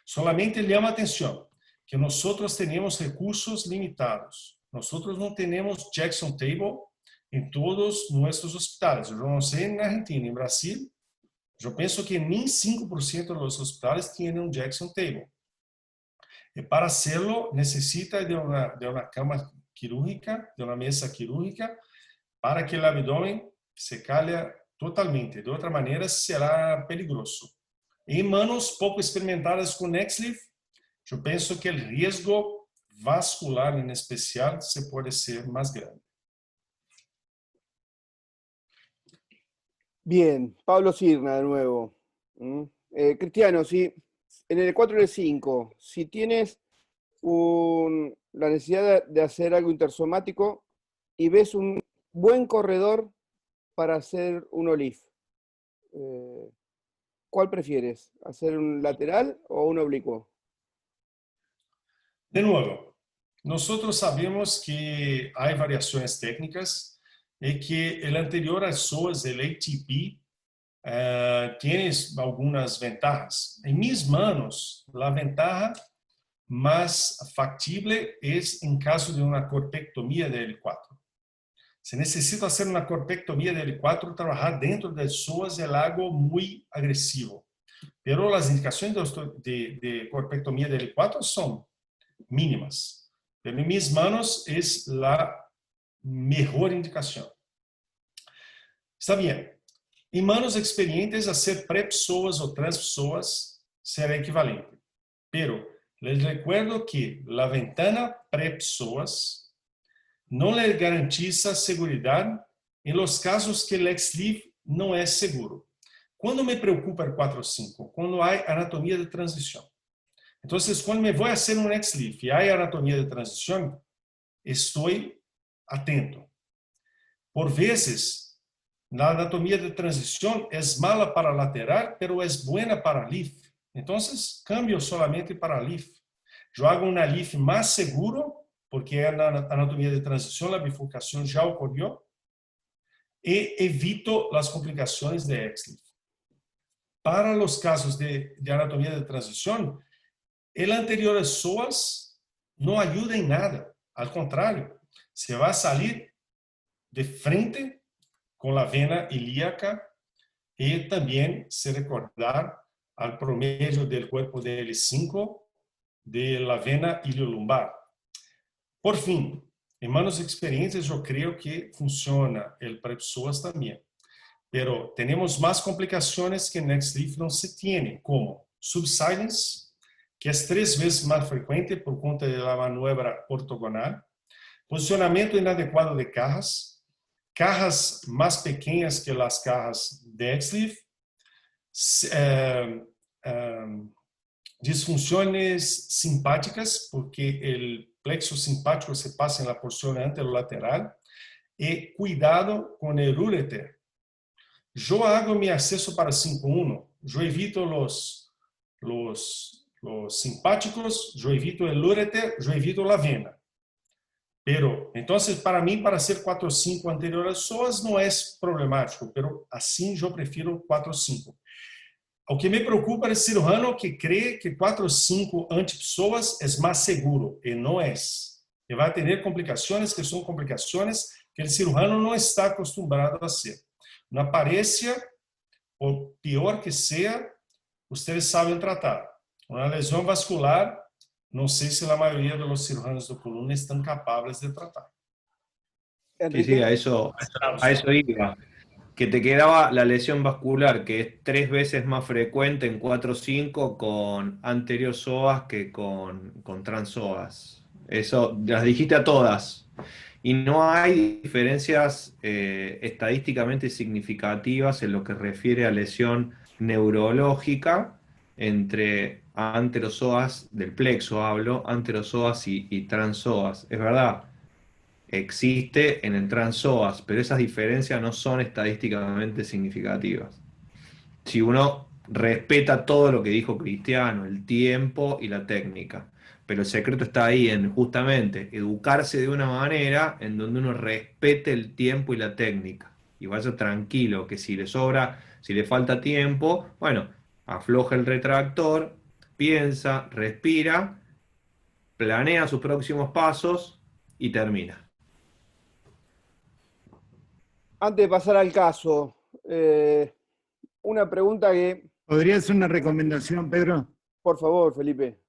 Speaker 4: Solamente llama atención que nosotros tenemos recursos limitados. Nosotros no tenemos Jackson Table en todos nuestros hospitales. Yo no sé en Argentina, en Brasil, yo pienso que ni 5% de los hospitales tienen un Jackson Table. Y para hacerlo necesita de una cama quirúrgica, de una mesa quirúrgica, para que el abdomen se cale totalmente. De otra manera será peligroso. En manos poco experimentadas con ex-leaf, yo pienso que el riesgo vascular en especial se puede ser más grande.
Speaker 1: Bien, Pablo Cirna de nuevo. Cristiano, si en el 4 y el 5, si tienes la necesidad de hacer algo intersomático y ves un buen corredor para hacer un OLIF, ¿cuál prefieres? ¿Hacer un lateral o un oblicuo?
Speaker 4: De nuevo, nosotros sabemos que hay variaciones técnicas y que el anterior a SOAS, el ATP, tiene algunas ventajas. En mis manos, la ventaja más factible es en caso de una corpectomía de L4. Se necesita hacer una corpectomía de L4, trabajar dentro del SOAS es algo muy agresivo. Pero las indicaciones de corpectomía de L4 son mínimas. Pero en mis manos es la mejor indicación. Está bien. En manos experientes, hacer prep-psoas o trans-psoas será equivalente. Pero les recuerdo que la ventana prep-psoas no les garantiza seguridad en los casos que el ex-leaf no es seguro. ¿Cuándo me preocupa el 4-5? Cuando hay anatomía de transición. Entonces, cuando me voy a hacer un ex-leaf y hay anatomía de transición, estoy atento. Por veces, la anatomía de transición es mala para lateral, pero es buena para leaf. Entonces, cambio solamente para leaf. Yo hago una leaf más seguro, porque en la anatomía de transición la bifurcación ya ocurrió, y evito las complicaciones de ex-leaf. Para los casos de anatomía de transición, el anterior SOAS no ayuda en nada. Al contrario, se va a salir de frente con la vena ilíaca y también se recordar al promedio del cuerpo de L5 de la vena iliolumbar. Por fin, en manos experientes yo creo que funciona el prep-psoas también. Pero tenemos más complicaciones que en ex-leaf no se tiene, como subsidence, que es 3 veces más frecuente por cuenta de la maniobra ortogonal, posicionamiento inadecuado de cajas, cajas más pequeñas que las cajas de ex-leaf, disfunciones simpáticas, porque el plexo simpático se pasa en la porción anterolateral, y cuidado con el ureter. Yo hago mi acceso para 5-1. Yo evito los simpáticos, yo evito el ureter, yo evito la vena. Pero, entonces, para mí, para hacer 4-5 anterior a psoas no es problemático, pero así yo prefiero 4-5. O que me preocupa es el cirujano que cree que 4-5 anti-psoas es más seguro, y no es. Y va a tener complicaciones que son complicaciones que el cirujano no está acostumbrado a hacer. Una paresia, o peor que sea, ustedes saben tratar. Una lesión vascular, no sé si la mayoría de los cirujanos de columna están capaces de tratar.
Speaker 2: Sí, sí,
Speaker 1: Enrique,
Speaker 2: a eso iba. Que te quedaba la lesión vascular, que es 3 veces más frecuente en 4-5 con anterior psoas que con transpsoas. Eso, las dijiste a todas. Y no hay diferencias estadísticamente significativas en lo que refiere a lesión neurológica entre anterozoas del plexo, hablo, anterozoas y transpsoas. Es verdad, existe en el transpsoas, pero esas diferencias no son estadísticamente significativas. Si uno respeta todo lo que dijo Cristiano, el tiempo y la técnica. Pero el secreto está ahí en justamente educarse de una manera en donde uno respete el tiempo y la técnica. Y vaya tranquilo, que si le sobra, si le falta tiempo, bueno, afloja el retractor, piensa, respira, planea sus próximos pasos y termina.
Speaker 1: antes de pasar al caso, una pregunta que,
Speaker 3: ¿Podría ser una recomendación, Pedro?
Speaker 1: por favor, Felipe.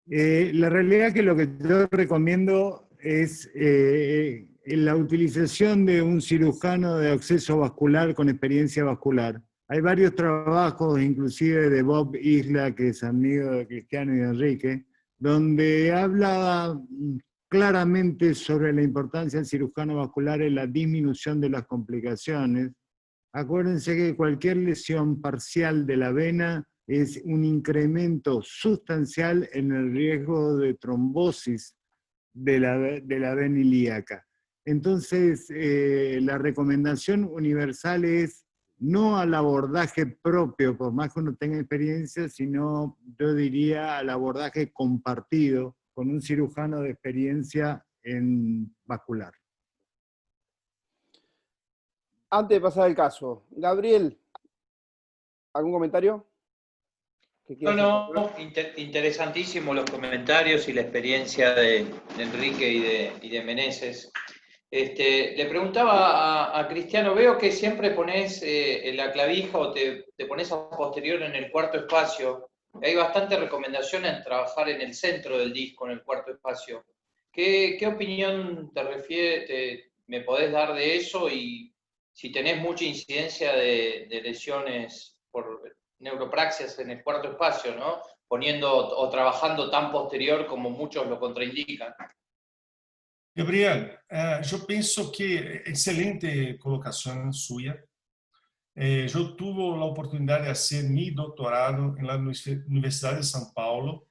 Speaker 3: La realidad es que lo que yo recomiendo es la utilización de un cirujano de acceso vascular con experiencia vascular. Hay varios trabajos, inclusive de Bob Isla, que es amigo de Cristiano y de Enrique, donde habla claramente sobre la importancia del cirujano vascular en la disminución de las complicaciones. Acuérdense que cualquier lesión parcial de la vena es un incremento sustancial en el riesgo de trombosis de la vena ilíaca. Entonces, la recomendación universal es no al abordaje propio, por más que uno tenga experiencia, sino yo diría al abordaje compartido con un cirujano de experiencia en vascular.
Speaker 1: Antes de pasar al caso, Gabriel, ¿algún comentario?
Speaker 5: No, interesantísimo los comentarios y la experiencia de Enrique y de Meneses. Le preguntaba a Cristiano, veo que siempre pones la clavija o te pones a posterior en el cuarto espacio. Hay bastante recomendación en trabajar en el centro del disco, en el cuarto espacio. ¿Qué opinión me podés dar de eso? Y si tenés mucha incidencia de lesiones por neuropraxias en el cuarto espacio, ¿no? Poniendo o trabajando tan posterior como muchos lo contraindican.
Speaker 4: Gabriel, yo pienso que excelente colocación suya. Yo tuve la oportunidad de hacer mi doctorado en la Universidad de São Paulo,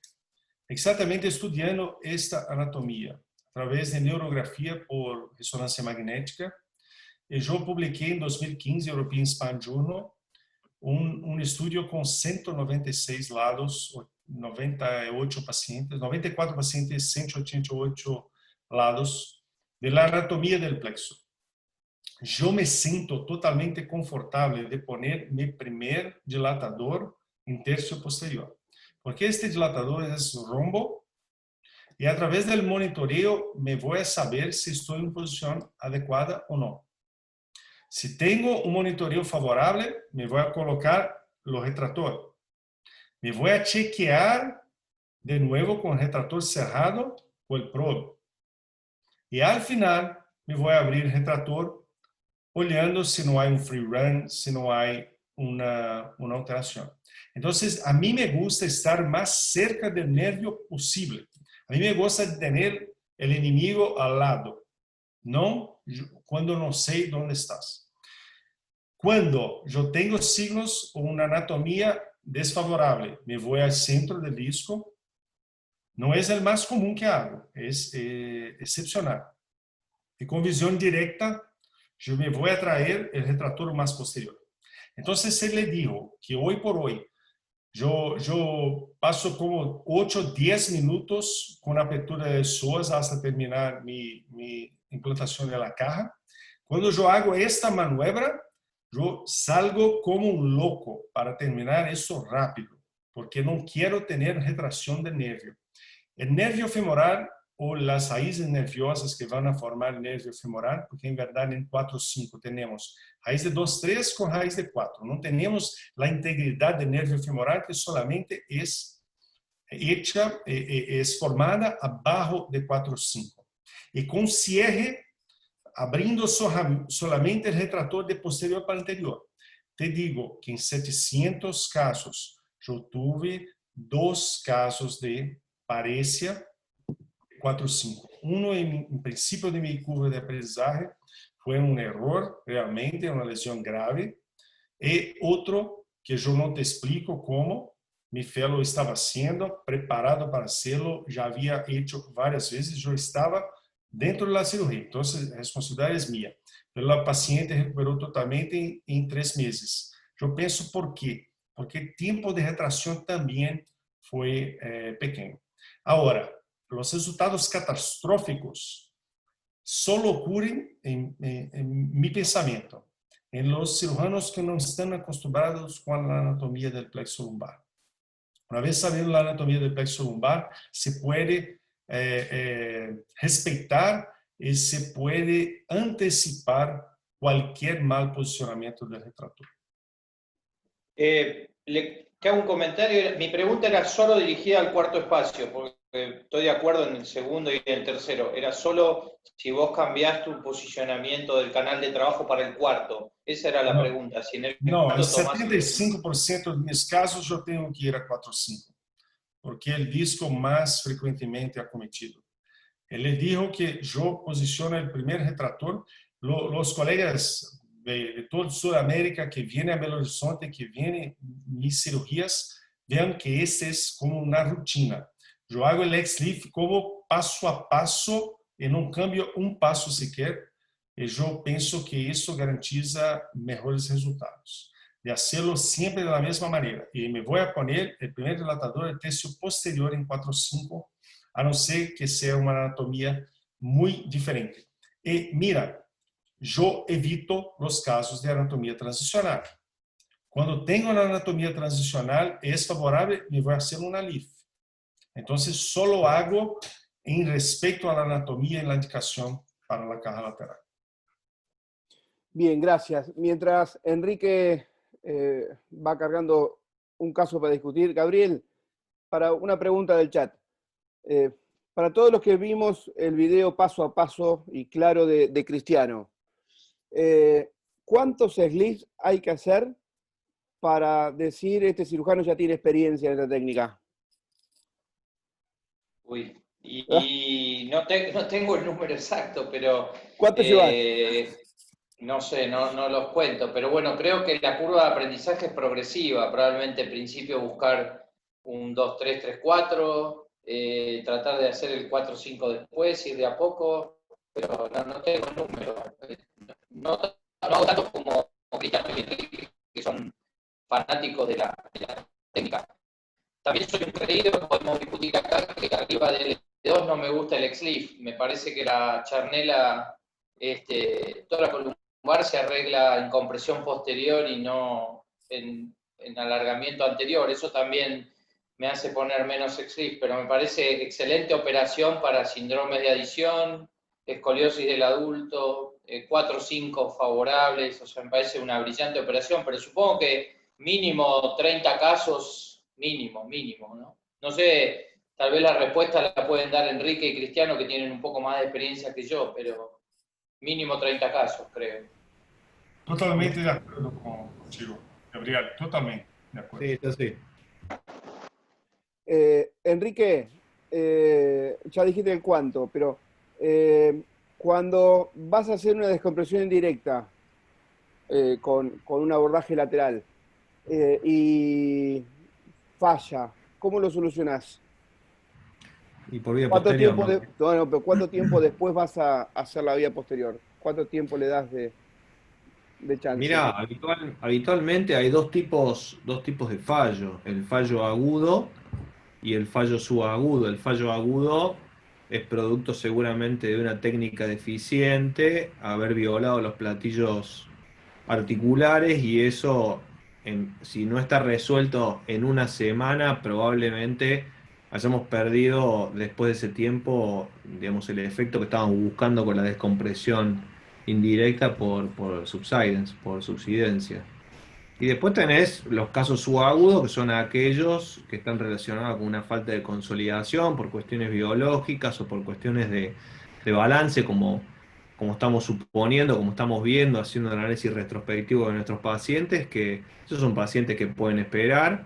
Speaker 4: exactamente estudiando esta anatomía a través de neurografía por resonancia magnética. Y yo publiqué en 2015, European Spine Journal, un estudio con 196 lados, 98 pacientes, 94 pacientes, 188 lados de la anatomía del plexo. Yo me siento totalmente confortable de poner mi primer dilatador en tercio posterior, porque este dilatador es rombo y a través del monitoreo me voy a saber si estoy en posición adecuada o no. Si tengo un monitoreo favorable, me voy a colocar los retractores. Me voy a chequear de nuevo con el retractor cerrado o el probe. Y al final me voy a abrir el retractor olhando si no hay un free run, si no hay una alteración. Entonces, a mí me gusta estar más cerca del nervio posible. A mí me gusta tener el enemigo al lado, no cuando no sé dónde estás. Cuando yo tengo signos o una anatomía desfavorable, me voy al centro del disco. No es el más común que hago, es excepcional. y con visión directa yo me voy a traer el retractor más posterior. Entonces él le dijo que hoy por hoy yo paso como 8, 10 minutos con apertura de psoas hasta terminar mi implantación de la caja. Cuando yo hago esta maniobra, yo salgo como un loco para terminar eso rápido, porque no quiero tener retracción de nervio. El nervio femoral o las raíces nerviosas que van a formar el nervio femoral, porque en verdad en 4-5 tenemos raíz de 2-3 con raíz de 4. No tenemos la integridad del nervio femoral que solamente es hecha, es formada abajo de 4-5. Y con cierre, abriendo solamente el retractor de posterior para anterior. Te digo que en 700 casos, yo tuve 2 casos de paresia 4-5. Uno en principio de mi curva de aprendizaje fue un error, realmente, una lesión grave. Y otro que yo no te explico cómo, mi fellow estaba haciendo, preparado para hacerlo, ya había hecho varias veces, yo estaba dentro de la cirugía, entonces la responsabilidad es mía. Pero la paciente recuperó totalmente en 3 meses. Yo pienso, ¿por qué? Porque el tiempo de retracción también fue pequeño. Ahora, los resultados catastróficos solo ocurren en mi pensamiento, en los cirujanos que no están acostumbrados con la anatomía del plexo lumbar. Una vez sabiendo la anatomía del plexo lumbar, se puede respetar y se puede anticipar cualquier mal posicionamiento del retractor.
Speaker 5: Te hago un comentario. Mi pregunta era solo dirigida al cuarto espacio, porque estoy de acuerdo en el segundo y en el tercero. Era solo si vos cambiás tu posicionamiento del canal de trabajo para el cuarto. Esa era la pregunta. Si en el
Speaker 4: no, en
Speaker 5: tomás...
Speaker 4: 75% de mis casos yo tengo que ir a 4-5, porque es el disco más frecuentemente acometido. Él dijo que yo posiciono el primer retractor. Los colegas de toda Sudamérica que vienen a Belo Horizonte, que vienen mis cirugías, vean que este es como una rutina. Yo hago el X-Lift como paso a paso y no cambio un paso sequer. Y yo pienso que eso garantiza mejores resultados. De hacerlo siempre de la misma manera. Y me voy a poner el primer dilatador del tercio posterior en 4-5, a no ser que sea una anatomía muy diferente. Y mira, yo evito los casos de anatomía transicional. Cuando tengo una anatomía transicional, es favorable, me voy a hacer una LIF. Entonces, solo hago en respecto a la anatomía y la indicación para la caja lateral.
Speaker 1: Bien, gracias. Mientras Enrique va cargando un caso para discutir, Gabriel, para una pregunta del chat. Para todos los que vimos el video paso a paso y claro de Cristiano, ¿cuántos slips hay que hacer para decir este cirujano ya tiene experiencia en esta técnica?
Speaker 5: Uy, y no tengo el número exacto, pero...
Speaker 1: ¿Cuánto llevas?
Speaker 5: No sé, no los cuento, pero bueno, creo que la curva de aprendizaje es progresiva. Probablemente al principio buscar un 2-3-3-4, tratar de hacer el 4-5 después, ir de a poco, pero no tengo el número. No hago tanto como Cristiano y Enrique, que son fanáticos de la técnica. También soy un creído, podemos discutir acá, que arriba del 2 no me gusta el X-Lift. Me parece que la charnela, toda la columbar se arregla en compresión posterior y no en alargamiento anterior. Eso también me hace poner menos X-Lift, pero me parece excelente operación para síndromes de adición, escoliosis del adulto, 4-5 favorables. O sea, me parece una brillante operación, pero supongo que mínimo 30 casos. Mínimo, ¿no? No sé, tal vez la respuesta la pueden dar Enrique y Cristiano, que tienen un poco más de experiencia que yo, pero mínimo 30 casos, creo.
Speaker 4: Totalmente de acuerdo contigo, Gabriel, totalmente de acuerdo.
Speaker 2: Sí, está así.
Speaker 1: Enrique, ya dijiste el cuánto, pero cuando vas a hacer una descompresión indirecta con un abordaje lateral y falla, ¿cómo lo solucionás?
Speaker 2: y por vía
Speaker 1: ¿Cuánto
Speaker 2: posterior,
Speaker 1: tiempo,
Speaker 2: ¿no?
Speaker 1: bueno, pero cuánto tiempo después vas a hacer la vía posterior? ¿Cuánto tiempo le das de chance?
Speaker 2: Mira, habitualmente hay dos tipos de fallo, el fallo agudo y el fallo subagudo. El fallo agudo es producto seguramente de una técnica deficiente, haber violado los platillos articulares y eso, si no está resuelto en una semana, probablemente hayamos perdido después de ese tiempo, digamos, el efecto que estábamos buscando con la descompresión indirecta por subsidence, por subsidencia. Y después tenés los casos subagudos, que son aquellos que están relacionados con una falta de consolidación por cuestiones biológicas o por cuestiones de balance, como estamos suponiendo, como estamos viendo, haciendo un análisis retrospectivo de nuestros pacientes, que esos son pacientes que pueden esperar.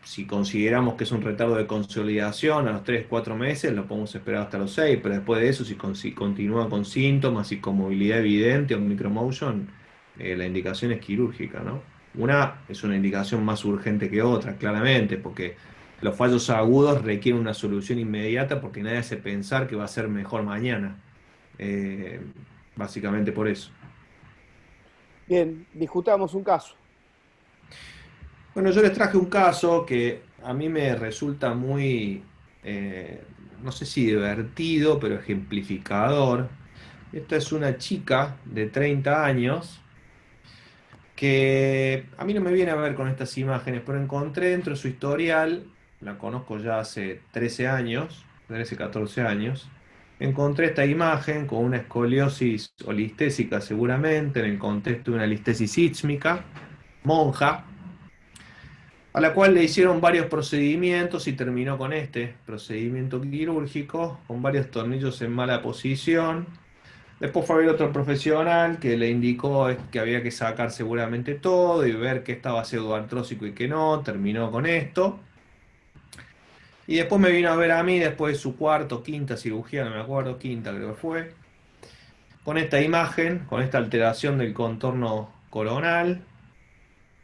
Speaker 2: Si consideramos que es un retardo de consolidación a los 3 4 meses, lo podemos esperar hasta los 6, pero después de eso, si continúa con síntomas y con movilidad evidente o micromotion, la indicación es quirúrgica, ¿no? Una es una indicación más urgente que otra, claramente, porque los fallos agudos requieren una solución inmediata porque nadie hace pensar que va a ser mejor mañana. Eh, Básicamente por eso.
Speaker 1: Bien, discutamos un caso.
Speaker 2: Bueno, yo les traje un caso que a mí me resulta muy, no sé si divertido, pero ejemplificador. Esta es una chica de 30 años que a mí no me viene a ver con estas imágenes, pero encontré dentro de su historial, la conozco ya hace 13 años, 13, 14 años, encontré esta imagen con una escoliosis olistésica seguramente, en el contexto de una listesis sísmica, monja, a la cual le hicieron varios procedimientos y terminó con este procedimiento quirúrgico, con varios tornillos en mala posición. Después fue a ver otro profesional que le indicó que había que sacar seguramente todo y ver qué estaba pseudoartrósico y qué no. Terminó con esto. Y después me vino a ver a mí después de su cuarta o quinta cirugía, no me acuerdo, quinta creo que fue, con esta imagen, con esta alteración del contorno coronal,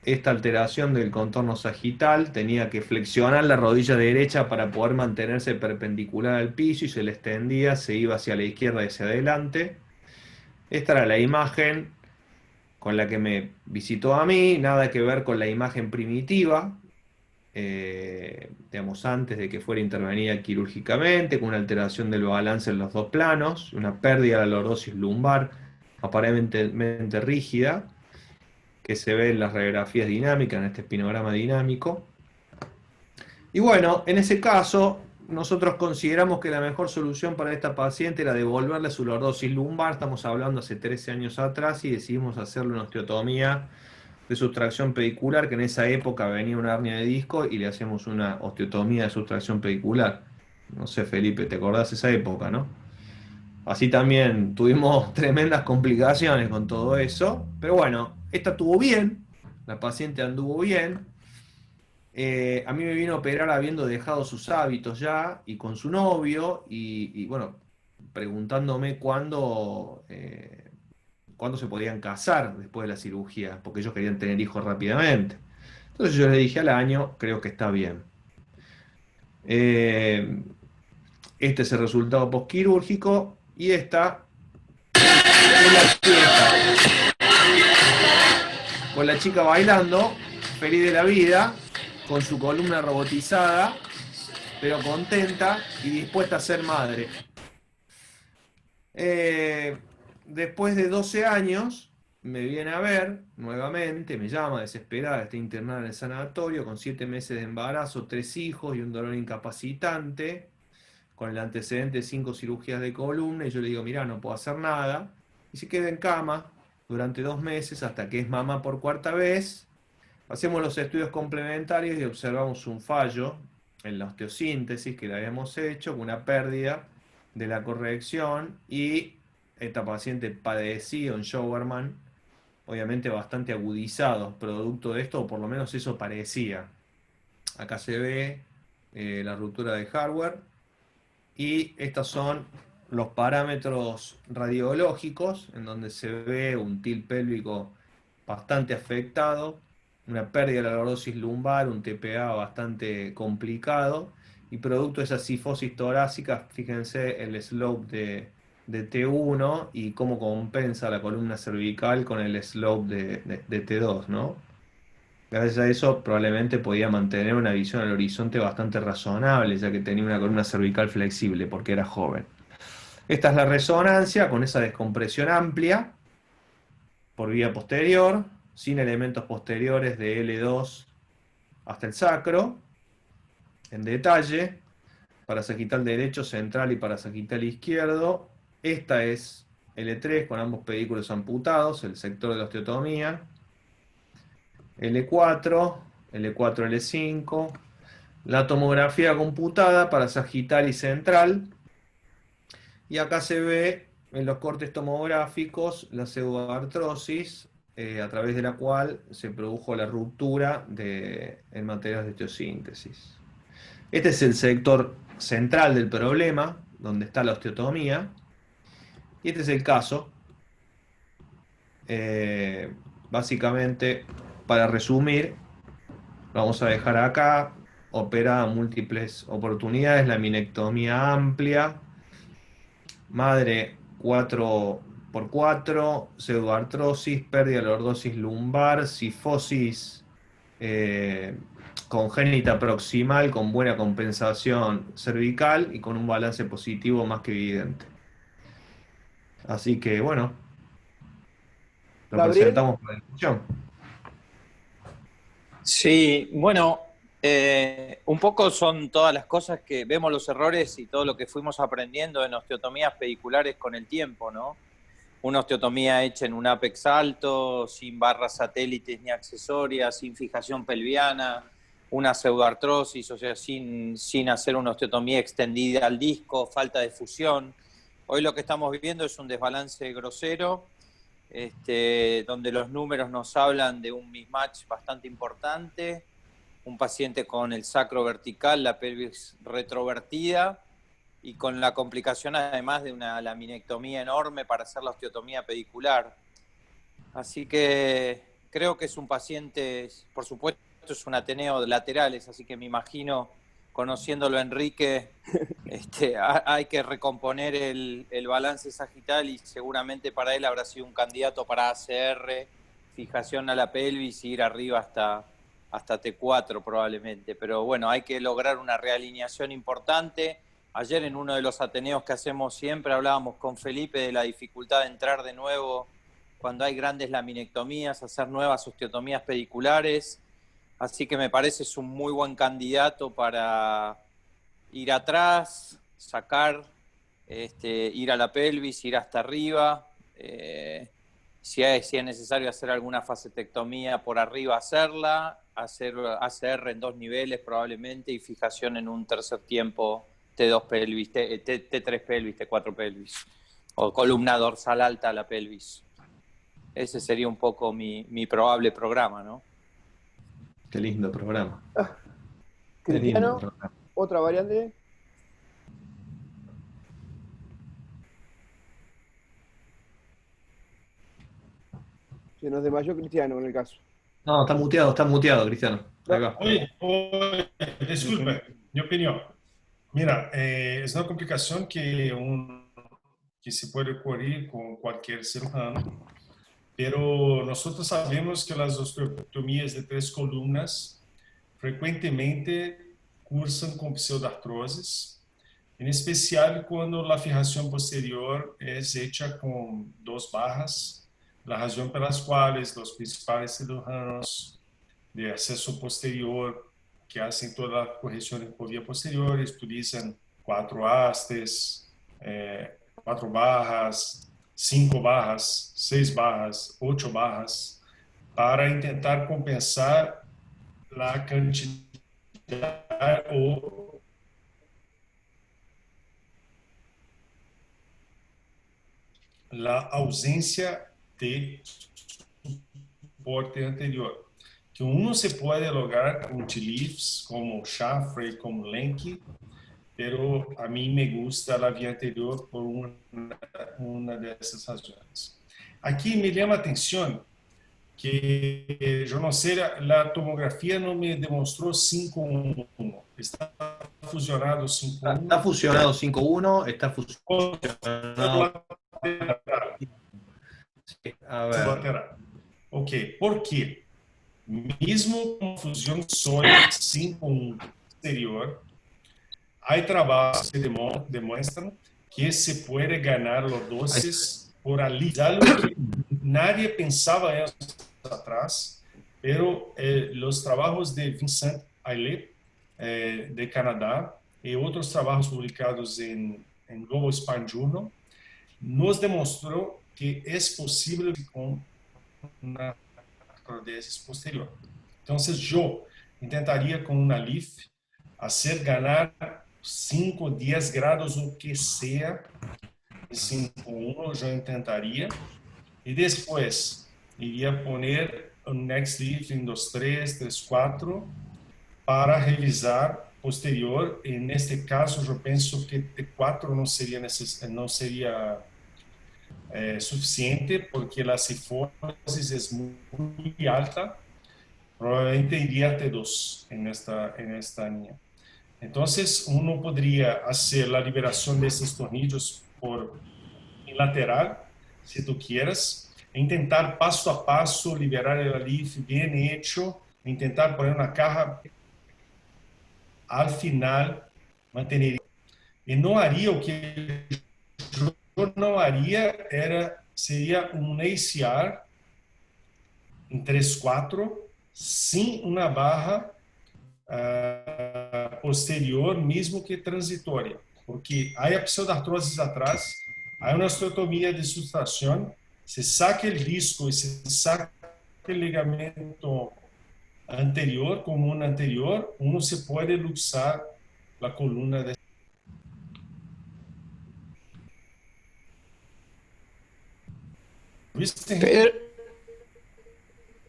Speaker 2: esta alteración del contorno sagital, tenía que flexionar la rodilla derecha para poder mantenerse perpendicular al piso y se le extendía, se iba hacia la izquierda y hacia adelante. Esta era la imagen con la que me visitó a mí, nada que ver con la imagen primitiva, digamos, antes de que fuera intervenida quirúrgicamente, con una alteración del balance en los dos planos, una pérdida de la lordosis lumbar aparentemente rígida, que se ve en las radiografías dinámicas, en este espinograma dinámico. Y bueno, en ese caso, nosotros consideramos que la mejor solución para esta paciente era devolverle su lordosis lumbar. Estamos hablando hace 13 años atrás y decidimos hacerle una osteotomía de sustracción pedicular, que en esa época venía una hernia de disco y le hacemos una osteotomía de sustracción pedicular. No sé, Felipe, ¿te acordás de esa época, no? Así también tuvimos tremendas complicaciones con todo eso. Pero bueno, esta estuvo bien, la paciente anduvo bien. A mí me vino a operar habiendo dejado sus hábitos ya y con su novio y bueno, preguntándome cuándo se podían casar después de la cirugía, porque ellos querían tener hijos rápidamente. Entonces yo le dije al año, creo que está bien. Eh, este es el resultado postquirúrgico y esta es la fiesta, con la chica bailando, feliz de la vida, con su columna robotizada, pero contenta y dispuesta a ser madre. Después de 12 años, me viene a ver nuevamente, me llama desesperada, está internada en el sanatorio con 7 meses de embarazo, 3 hijos y un dolor incapacitante, con el antecedente de 5 cirugías de columna, y yo le digo, mirá, no puedo hacer nada, y se queda en cama durante 2 meses hasta que es mamá por cuarta vez. Hacemos los estudios complementarios y observamos un fallo en la osteosíntesis que le habíamos hecho, con una pérdida de la corrección, y esta paciente padecía un Showerman, obviamente bastante agudizado, producto de esto, o por lo menos eso parecía. Acá se ve la ruptura de hardware, y estos son los parámetros radiológicos, en donde se ve un til pélvico bastante afectado, una pérdida de la lordosis lumbar, un TPA bastante complicado, y producto de esa cifosis torácica, fíjense el slope de T1 y cómo compensa la columna cervical con el slope de T2, ¿no? Gracias a eso probablemente podía mantener una visión al horizonte bastante razonable, ya que tenía una columna cervical flexible porque era joven. Esta es la resonancia con esa descompresión amplia por vía posterior, sin elementos posteriores de L2 hasta el sacro, en detalle, parasagital derecho, central y parasagital izquierdo. Esta es L3 con ambos pedículos amputados, el sector de la osteotomía. L4, L4, L5. La tomografía computada para sagital y central. Y acá se ve en los cortes tomográficos la pseudoartrosis, a través de la cual se produjo la ruptura en materiales de osteosíntesis. Este es el sector central del problema, donde está la osteotomía. Y este es el caso. Básicamente, para resumir, vamos a dejar acá, opera a múltiples oportunidades, la minectomía amplia, madre 4x4, pseudoartrosis, pérdida de lordosis lumbar, cifosis congénita proximal con buena compensación cervical y con un balance positivo más que evidente. Así que bueno, lo
Speaker 1: Gabriel,
Speaker 2: presentamos para discusión.
Speaker 5: Sí, bueno, un poco son todas las cosas que vemos, los errores y todo lo que fuimos aprendiendo en osteotomías pediculares con el tiempo, ¿no? Una osteotomía hecha en un apex alto, sin barras satélites ni accesorias, sin fijación pelviana, una pseudoartrosis, o sea, sin hacer una osteotomía extendida al disco, falta de fusión. Hoy lo que estamos viviendo es un desbalance grosero, donde los números nos hablan de un mismatch bastante importante, un paciente con el sacro vertical, la pelvis retrovertida y con la complicación además de una laminectomía enorme para hacer la osteotomía pedicular. Así que creo que es un paciente, por supuesto es un ateneo de laterales, así que me imagino, conociéndolo a Enrique, hay que recomponer el balance sagital y seguramente para él habrá sido un candidato para ACR, fijación a la pelvis y ir arriba hasta T4 probablemente. Pero bueno, hay que lograr una realineación importante. Ayer en uno de los ateneos que hacemos siempre hablábamos con Felipe de la dificultad de entrar de nuevo cuando hay grandes laminectomías, hacer nuevas osteotomías pediculares. Así que me parece es un muy buen candidato para ir atrás, sacar, ir a la pelvis, ir hasta arriba. Si es necesario hacer alguna facetectomía por arriba, hacerla, hacer ACR en 2 niveles probablemente y fijación en un tercer tiempo, T2 pelvis, T3 pelvis, T4 pelvis, o columna dorsal alta a la pelvis. Ese sería un poco mi probable programa, ¿no?
Speaker 2: Qué lindo programa.
Speaker 1: Cristiano,
Speaker 2: Qué lindo programa.
Speaker 1: otra variante. Se nos desmayó Cristiano en el caso.
Speaker 2: No, está muteado, Cristiano. Ahí va.
Speaker 4: Oye, disculpe, mi opinión. Mira, es una complicación que se puede ocurrir con cualquier cirujano, pero nosotros sabemos que las osteotomías de 3 columnas frecuentemente cursan con pseudoartrosis, en especial cuando la fijación posterior es hecha con 2 barras, la razón por las cuales los principales cirujanos de acceso posterior que hacen toda la corrección por vía posterior utilizan 4 hastes, 4 barras, 5 barras, 6 barras, 8 barras, para intentar compensar la cantidad o la ausencia de soporte anterior, que uno se puede lograr con T-lifts como Schaffer, como Lenke, pero a mí me gusta la vía anterior por una de esas razones. Aquí me llama a atención que yo no sé, la tomografía no me demostró 5-1. Está fusionado 5-1.
Speaker 2: Está fusionado 5-1, está
Speaker 4: Por
Speaker 2: fusionado.
Speaker 4: lateral.
Speaker 2: A ver.
Speaker 4: Lateral. Ok, ¿por qué? Mismo con fusión sólida 5-1 exterior, hay trabajos que demuestran que se puede ganar los dosis por alivio. Algo que nadie pensaba años atrás, pero los trabajos de Vincent Aillet, de Canadá, y otros trabajos publicados en Global Spine Journal, nos demostró que es posible con una artrodesis posterior. Entonces yo intentaría con una LIF hacer ganar 5 o 10 grados, o que sea, 5-1 yo intentaría, y después iría a poner un next lift en 2-3, 3-4 para revisar posterior. En este caso yo pienso que T4 no sería suficiente, porque la cifosis es muy alta. Probablemente iría a T2 en esta niña. Entonces, uno podría hacer la liberación de estos tornillos por lateral, si tú quieres, e intentar paso a paso liberar el alif bien hecho, e intentar poner una caja al final, mantener. Y no haría o que yo no haría, sería un ACR en 3-4, sin una barra posterior, mesmo que transitória, porque há a pseudartrose atrás, há uma osteotomia de subtração, se saca o disco e se saca o ligamento anterior, comum anterior, uno se pode luxar a coluna de...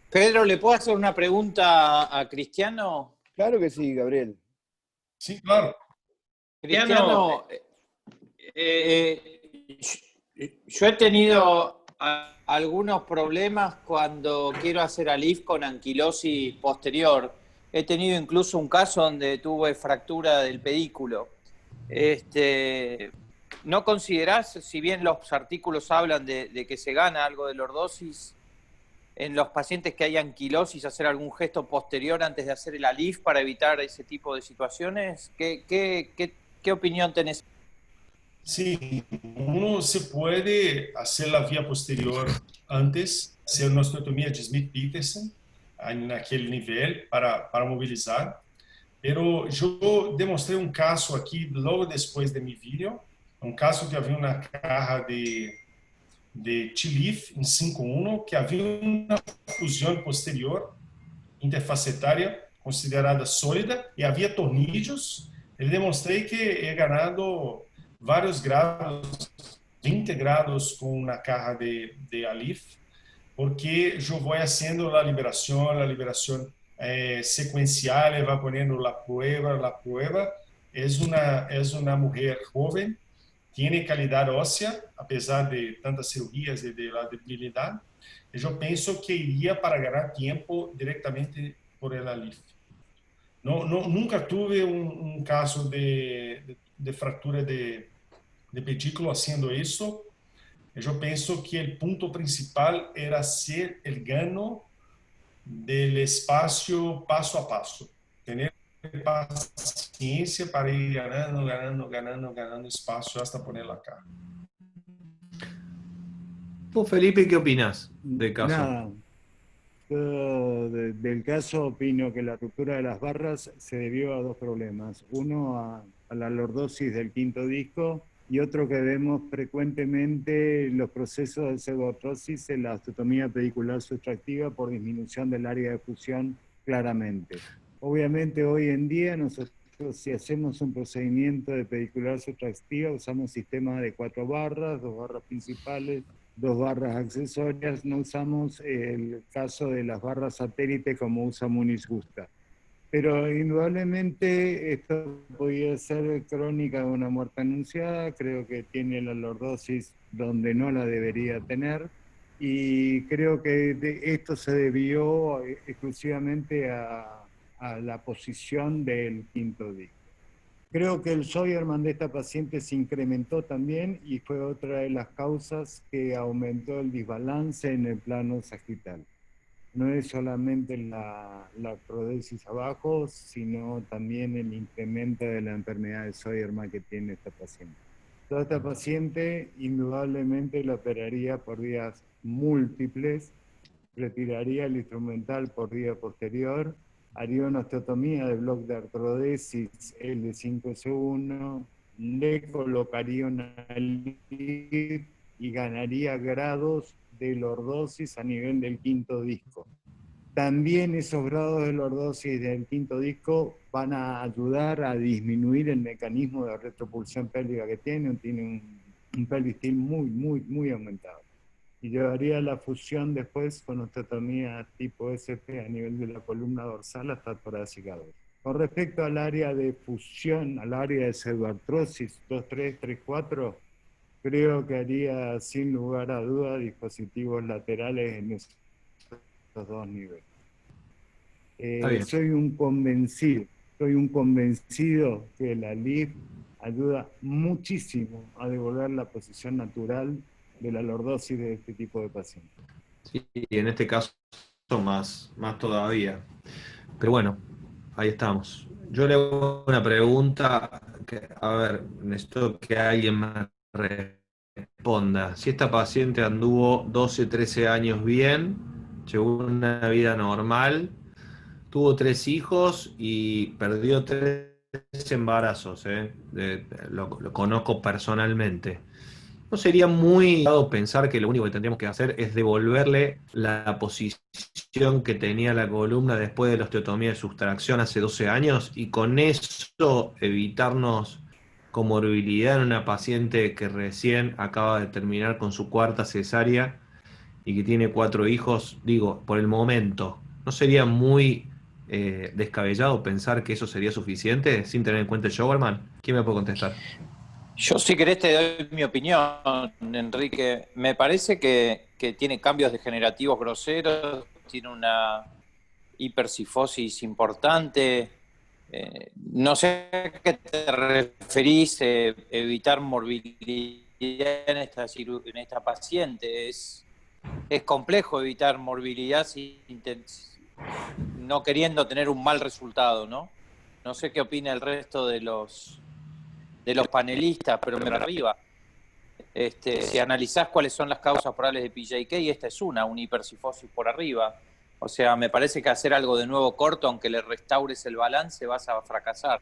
Speaker 5: Pedro, ¿le puedo hacer una pregunta a Cristiano?
Speaker 1: Claro que sí, Gabriel.
Speaker 4: Sí, claro.
Speaker 5: Cristiano, yo he tenido algunos problemas cuando quiero hacer ALIF con anquilosis posterior. He tenido incluso un caso donde tuve fractura del pedículo. ¿No considerás, si bien los artículos hablan de que se gana algo de lordosis, en los pacientes que hay anquilosis, hacer algún gesto posterior antes de hacer el ALIF para evitar ese tipo de situaciones? ¿Qué opinión tenés?
Speaker 4: Sí, uno se puede hacer la vía posterior antes, hacer una osteotomía de Smith-Peterson en aquel nivel para movilizar. Pero yo demostré un caso aquí, luego después de mi vídeo, un caso que había una caja de T-Leaf en 5-1, que había una fusión posterior interfacetária considerada sólida e havia tornillos. Eu demonstrei que he ganado vários grados, 20 grados com uma caja de ALIF, porque eu vou fazendo a liberação sequencial, e vai poniendo la prueba. É uma mulher jovem, tem qualidade óssea, apesar de tantas cirurgias e de la debilidade. Eu penso que iria para ganhar tempo diretamente por el ALIF. Nunca tuve um caso de fratura de pedículo haciendo isso. Eu penso que o ponto principal era ser o ganho do espaço passo a passo. Ter paciência para ir ganando espaço hasta poner la cara.
Speaker 2: ¿Tú, Felipe, qué opinas del caso?
Speaker 3: Nada. Yo del caso opino que la ruptura de las barras se debió a dos problemas. Uno a la lordosis del quinto disco y otro que vemos frecuentemente los procesos de pseudoartrosis en la osteotomía pedicular subtractiva por disminución del área de fusión claramente. Obviamente hoy en día nosotros, si hacemos un procedimiento de pedicular subtractiva, usamos sistemas de 4 barras, 2 barras principales, 2 barras accesorias. No usamos el caso de las barras satélites como usa Muniz Gusta. Pero indudablemente esto podría ser crónica de una muerte anunciada. Creo que tiene la lordosis donde no la debería tener. y creo que esto se debió exclusivamente a la posición del quinto disco. Creo que el Scheuermann de esta paciente se incrementó también y fue otra de las causas que aumentó el desbalance en el plano sagital. No es solamente la artrodesis abajo, sino también el incremento de la enfermedad de Scheuermann que tiene esta paciente. Toda esta paciente indudablemente la operaría por vías múltiples, retiraría el instrumental por vía posterior, haría una osteotomía de bloque de artrodesis L5S1, le colocaría una lead y ganaría grados de lordosis a nivel del quinto disco. También esos grados de lordosis del quinto disco van a ayudar a disminuir el mecanismo de retropulsión pélvica que tiene un pelvis tilt muy aumentado. Y llevaría la fusión después con osteotomía tipo SP a nivel de la columna dorsal hasta torácica 2. Con respecto al área de fusión, al área de pseudoartrosis 2.3, 3.4, creo que haría sin lugar a duda dispositivos laterales en esos dos niveles. Soy un convencido que la LIF ayuda muchísimo a devolver la posición natural de la lordosis de este tipo de pacientes.
Speaker 2: Sí, y en este caso más todavía. Pero bueno, ahí estamos. Yo le hago una pregunta, a ver, necesito que alguien me responda. Si esta paciente anduvo 12, 13 años bien, llevó una vida normal, tuvo 3 hijos y perdió 3 embarazos, lo conozco personalmente. ¿No sería muy dado pensar que lo único que tendríamos que hacer es devolverle la posición que tenía la columna después de la osteotomía de sustracción hace 12 años y con eso evitarnos comorbilidad en una paciente que recién acaba de terminar con su 4ª cesárea y que tiene 4 hijos? Digo, por el momento, ¿no sería muy descabellado pensar que eso sería suficiente sin tener en cuenta el Scheuermann? ¿Quién me puede contestar?
Speaker 5: Yo, si querés, te doy mi opinión, Enrique. Me parece que tiene cambios degenerativos groseros, tiene una hipercifosis importante. No sé a qué te referís, evitar morbilidad en esta paciente. Es complejo evitar morbilidad no queriendo tener un mal resultado, ¿no? No sé qué opina el resto de los panelistas, pero me arriba. Si analizás cuáles son las causas probables de PJK, esta es una hipercifosis por arriba. O sea, me parece que hacer algo de nuevo corto, aunque le restaures el balance, vas a fracasar.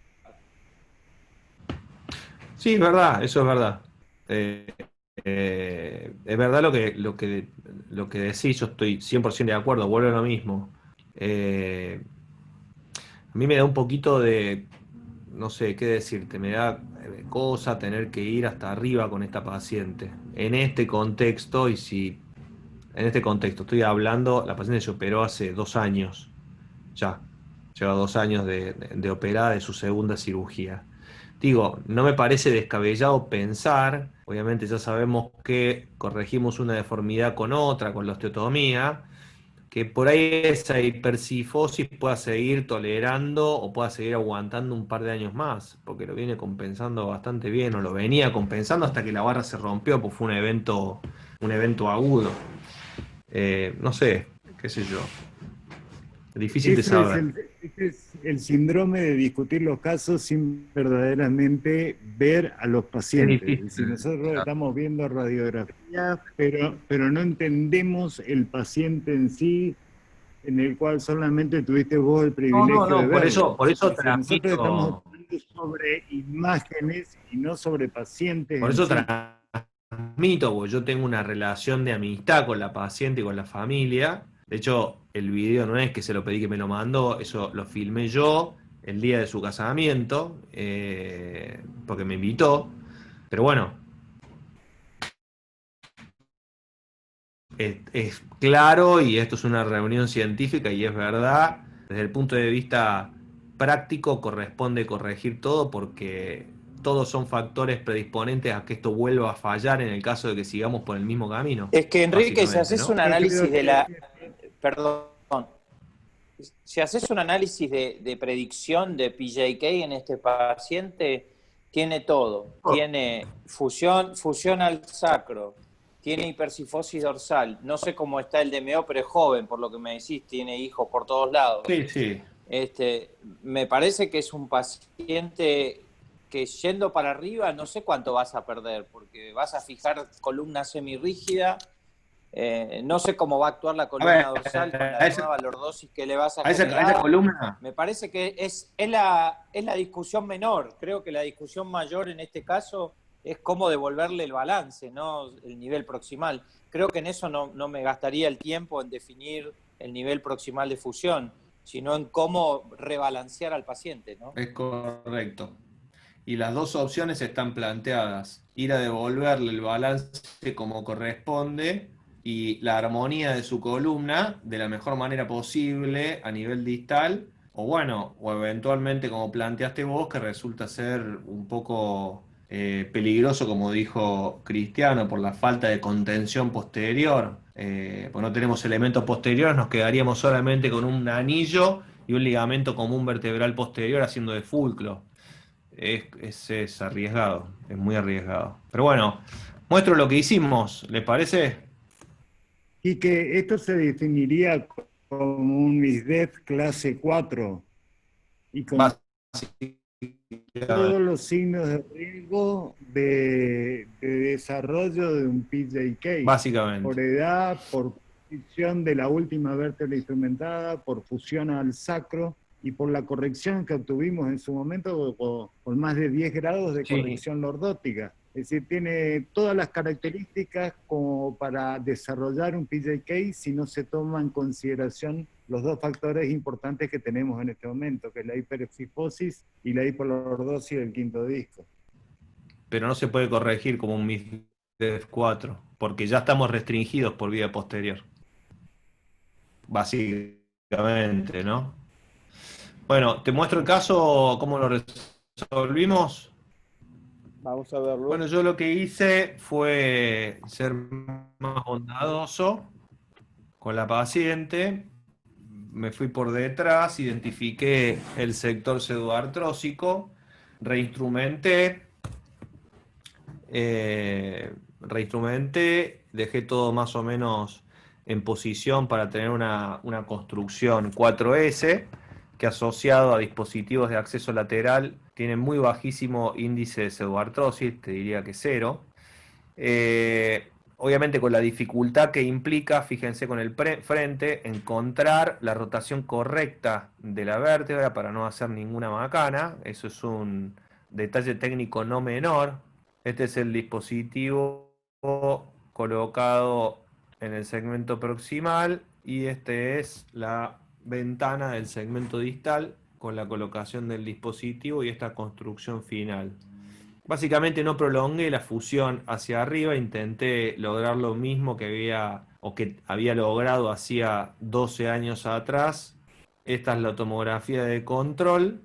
Speaker 2: Sí, es verdad, eso es verdad. Es verdad lo que decís, yo estoy 100% de acuerdo, vuelvo a lo mismo. A mí me da un poquito de, no sé qué decirte, me da cosa tener que ir hasta arriba con esta paciente. En este contexto, en este contexto estoy hablando, la paciente se operó hace 2 años, ya, lleva 2 años de operada de su 2ª cirugía. Digo, no me parece descabellado pensar, obviamente ya sabemos que corregimos una deformidad con otra, con la osteotomía, que por ahí esa hipercifosis pueda seguir tolerando o pueda seguir aguantando un par de años más, porque lo viene compensando bastante bien, o lo venía compensando hasta que la barra se rompió, pues fue un evento agudo. No sé, qué sé yo. Difícil de saber.
Speaker 3: Este es el síndrome de discutir los casos sin verdaderamente ver a los pacientes. Es decir, nosotros estamos viendo radiografía, pero no entendemos el paciente en sí, en el cual solamente tuviste vos el privilegio de verlo.
Speaker 2: Por eso
Speaker 3: nosotros estamos hablando sobre imágenes y no sobre pacientes.
Speaker 2: Por eso transmito, porque yo tengo una relación de amistad con la paciente y con la familia. De hecho, el video no es que se lo pedí que me lo mandó, eso lo filmé yo el día de su casamiento, porque me invitó. Pero bueno, es claro, y esto es una reunión científica y es verdad, desde el punto de vista práctico corresponde corregir todo porque todos son factores predisponentes a que esto vuelva a fallar en el caso de que sigamos por el mismo camino.
Speaker 5: Es que, Enrique, si haces
Speaker 2: ¿no?
Speaker 5: un análisis de la... Perdón. Si haces un análisis de predicción de PJK en este paciente, tiene todo. Tiene fusión al sacro, tiene hipercifosis dorsal. No sé cómo está el DMO, pero es joven, por lo que me decís, tiene hijos por todos lados.
Speaker 2: Sí.
Speaker 5: Me parece que es un paciente que yendo para arriba no sé cuánto vas a perder, porque vas a fijar columna semirrígida. No sé cómo va a actuar la columna dorsal con la nueva lordosis que le vas a generar.
Speaker 2: Esa columna.
Speaker 5: Me parece que es la discusión menor. Creo que la discusión mayor en este caso es cómo devolverle el balance, no el nivel proximal. Creo que en eso no me gastaría el tiempo en definir el nivel proximal de fusión, sino en cómo rebalancear al paciente, ¿no?
Speaker 2: Es correcto. Y las dos opciones están planteadas. Ir a devolverle el balance como corresponde y la armonía de su columna de la mejor manera posible a nivel distal, o eventualmente como planteaste vos, que resulta ser un poco peligroso, como dijo Cristiano, por la falta de contención posterior. Pues no tenemos elementos posteriores, nos quedaríamos solamente con un anillo y un ligamento común vertebral posterior haciendo de fulcro. Es arriesgado, es muy arriesgado. Pero bueno, muestro lo que hicimos, ¿les parece?
Speaker 3: Y que esto se definiría como un ISDEF clase 4 y con todos los signos de riesgo de desarrollo de un PJK.
Speaker 2: Básicamente.
Speaker 3: Por edad, por posición de la última vértebra instrumentada, por fusión al sacro y por la corrección que obtuvimos en su momento con más de 10 grados de corrección lordótica. Es decir, tiene todas las características como para desarrollar un PJK si no se toman en consideración los dos factores importantes que tenemos en este momento, que es la hipercifosis y la hiperlordosis del quinto disco.
Speaker 2: Pero no se puede corregir como un MISDEF 4, porque ya estamos restringidos por vía posterior. Básicamente, ¿no? Bueno, te muestro el caso, cómo lo resolvimos.
Speaker 1: Vamos a verlo.
Speaker 2: Bueno, yo lo que hice fue ser más bondadoso con la paciente. Me fui por detrás, identifiqué el sector pseudoartrósico, reinstrumenté, dejé todo más o menos en posición para tener una construcción 4S, que asociado a dispositivos de acceso lateral tiene muy bajísimo índice de pseudoartrosis, te diría que 0. Obviamente con la dificultad que implica, fíjense con el frente, encontrar la rotación correcta de la vértebra para no hacer ninguna macana. Eso es un detalle técnico no menor. Este es el dispositivo colocado en el segmento proximal y este es la ventana del segmento distal con la colocación del dispositivo y esta construcción final. Básicamente no prolongué la fusión hacia arriba, intenté lograr lo mismo que había logrado hacía 12 años atrás. Esta es la tomografía de control,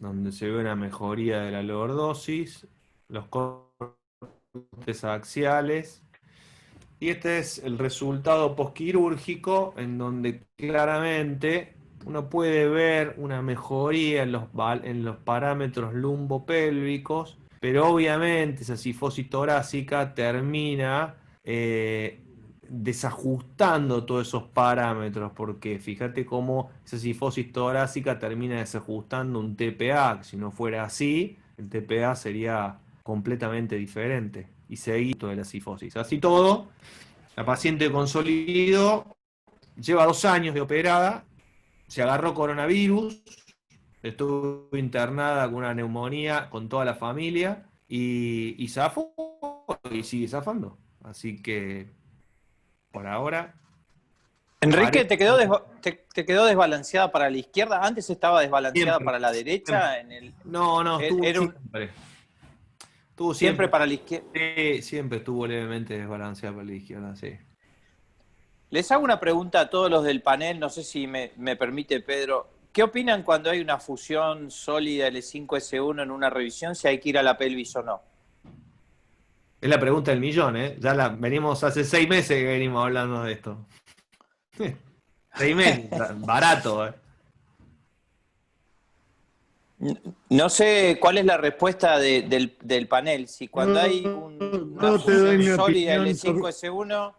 Speaker 2: donde se ve una mejoría de la lordosis, los cortes axiales. Y este es el resultado posquirúrgico, en donde claramente uno puede ver una mejoría en los parámetros lumbopélvicos, pero obviamente esa cifosis torácica termina desajustando todos esos parámetros, porque fíjate cómo esa cifosis torácica termina desajustando un TPA, que si no fuera así, el TPA sería completamente diferente y seguido de la cifosis. Así todo, la paciente consolidó, lleva 2 años de operada, se agarró coronavirus, estuvo internada con una neumonía con toda la familia y zafó y sigue zafando. Así que por ahora.
Speaker 5: Enrique, ¿te quedó desbalanceada para la izquierda? Antes estaba desbalanceada
Speaker 2: Siempre.
Speaker 5: para la derecha.
Speaker 2: No, estuvo
Speaker 5: siempre para la izquierda.
Speaker 2: Sí, siempre estuvo levemente desbalanceada para la izquierda, sí.
Speaker 5: Les hago una pregunta a todos los del panel, no sé si me permite Pedro. ¿Qué opinan cuando hay una fusión sólida L5-S1 en una revisión, si hay que ir a la pelvis o no?
Speaker 2: Es la pregunta del millón, ¿eh? Venimos hace 6 meses que venimos hablando de esto. 6 meses, barato, ¿eh?
Speaker 5: No sé cuál es la respuesta del panel. Si cuando hay una
Speaker 3: Yo te doy
Speaker 5: fusión
Speaker 3: mi
Speaker 5: sólida
Speaker 3: opinión
Speaker 5: L5-S1,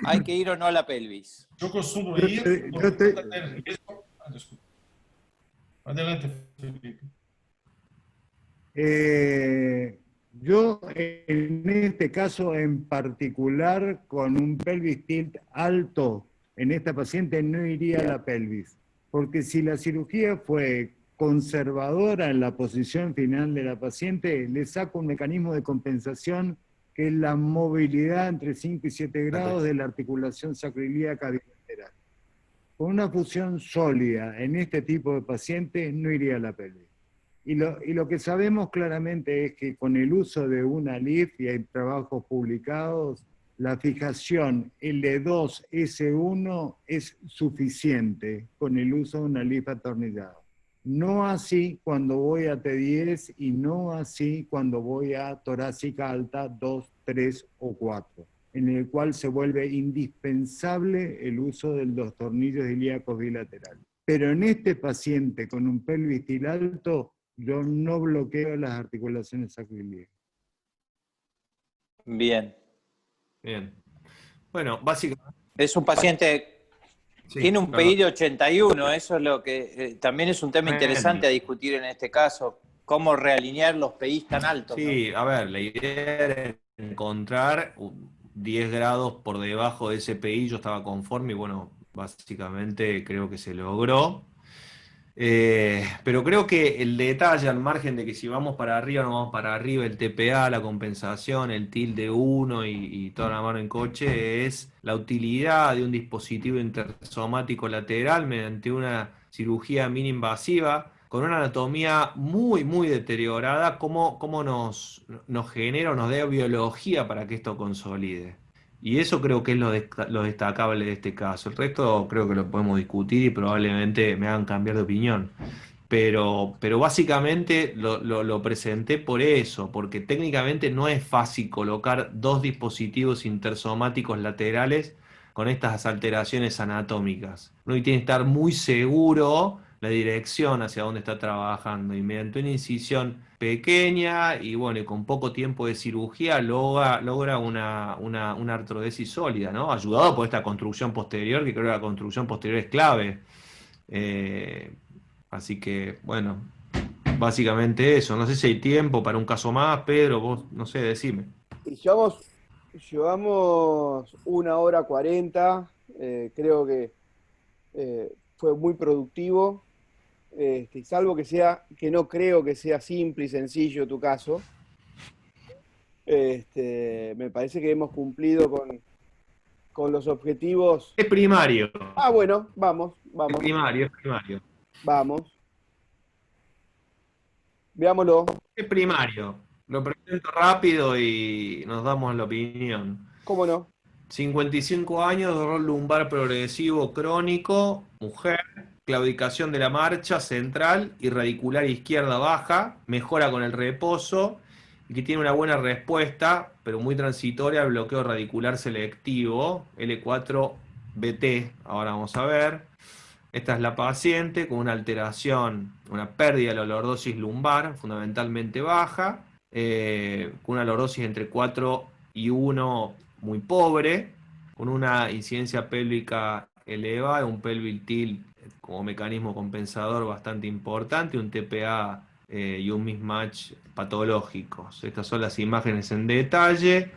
Speaker 5: hay que ir o no a la pelvis.
Speaker 4: Yo costumo
Speaker 3: Yo
Speaker 4: ir
Speaker 3: te-
Speaker 4: por
Speaker 3: yo te-
Speaker 4: tener riesgo. Disculpa. Adelante, Felipe.
Speaker 3: Eh, yo en este caso en particular, con un pelvis tilt alto, en esta paciente no iría a la pelvis, porque si la cirugía fue conservadora en la posición final de la paciente, le saco un mecanismo de compensación que es la movilidad entre 5 y 7 grados de la articulación sacroiliaca bilateral. Con una fusión sólida en este tipo de pacientes no iría a la pelvis. Y lo que sabemos claramente es que con el uso de una LIF, y hay trabajos publicados, la fijación L2-S1 es suficiente con el uso de una LIF atornillada. No así cuando voy a T10 y no así cuando voy a torácica alta 2, 3 o 4, en el cual se vuelve indispensable el uso de los tornillos ilíacos bilaterales. Pero en este paciente con un pelvis til alto, yo no bloqueo las articulaciones sacroiliacas.
Speaker 5: Bien.
Speaker 2: Bien. Bueno, básicamente.
Speaker 5: Es un paciente,
Speaker 2: Sí,
Speaker 5: tiene un
Speaker 2: perdón.
Speaker 5: PI de 81, eso es lo que también es un tema interesante a discutir en este caso. Cómo realinear los PIs tan altos, ¿no?
Speaker 2: Sí, a ver, la idea era encontrar 10 grados por debajo de ese PI, yo estaba conforme y bueno, básicamente creo que se logró. Pero creo que el detalle, al margen de que si vamos para arriba o no vamos para arriba, el TPA, la compensación, el tilde 1 y toda la mano en coche, es la utilidad de un dispositivo intersomático lateral mediante una cirugía mini invasiva con una anatomía muy, muy deteriorada, cómo nos genera o nos da biología para que esto consolide. Y eso creo que es lo destacable de este caso. El resto creo que lo podemos discutir y probablemente me hagan cambiar de opinión. Pero básicamente lo presenté por eso, porque técnicamente no es fácil colocar dos dispositivos intersomáticos laterales con estas alteraciones anatómicas. Uno tiene que estar muy seguro la dirección hacia dónde está trabajando y mediante una incisión pequeña y bueno, y con poco tiempo de cirugía logra una artrodesis sólida, ¿no? Ayudado por esta construcción posterior, que creo que la construcción posterior es clave. Eh, Así que, bueno, básicamente eso. No sé si hay tiempo para un caso más, Pedro, vos, no sé, decime.
Speaker 1: Y llevamos 1 hora 40, creo que fue muy productivo, salvo que no creo que sea simple y sencillo tu caso. Me parece que hemos cumplido con los objetivos.
Speaker 2: Es primario,
Speaker 1: Ah, bueno, vamos,
Speaker 2: es primario, es primario.
Speaker 1: vamos. Veámoslo.
Speaker 2: Es primario. Lo presento rápido y nos damos la opinión.
Speaker 1: ¿Cómo no?
Speaker 2: 55 años, dolor lumbar progresivo crónico, mujer, claudicación de la marcha central y radicular izquierda baja, mejora con el reposo y que tiene una buena respuesta, pero muy transitoria al bloqueo radicular selectivo, L4-BT. Ahora vamos a ver. Esta es la paciente con una alteración, una pérdida de la lordosis lumbar, fundamentalmente baja, con una lordosis entre 4 y 1 muy pobre, con una incidencia pélvica elevada, un pelvic tilt como mecanismo compensador bastante importante, un TPA y un mismatch patológicos. Estas son las imágenes en detalle.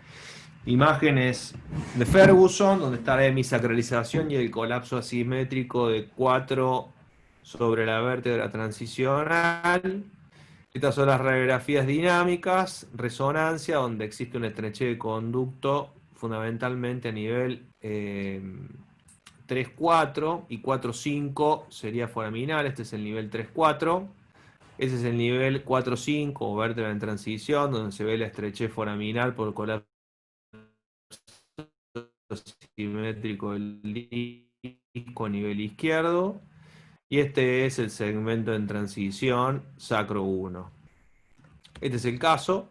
Speaker 2: Imágenes de Ferguson, donde está la hemisacralización y el colapso asimétrico de 4 sobre la vértebra transicional. Estas son las radiografías dinámicas, resonancia, donde existe un estrechez de conducto fundamentalmente a nivel 3-4 y 4-5 sería foraminal. Este es el nivel 3-4. Ese es el nivel 4-5 o vértebra en transición, donde se ve la estrechez foraminal por colapso simétrico del disco a nivel izquierdo. Y este es el segmento en transición sacro 1. Este es el caso.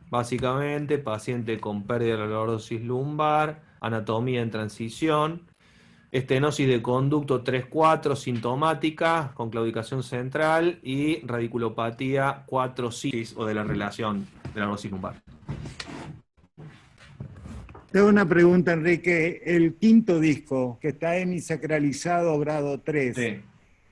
Speaker 2: Básicamente, paciente con pérdida de la lordosis lumbar, anatomía en transición, estenosis de conducto 3-4 sintomática con claudicación central y radiculopatía 4-6 o de la relación de la lordosis lumbar.
Speaker 3: Tengo una pregunta, Enrique. El quinto disco, que está hemisacralizado grado 3,
Speaker 2: Sí.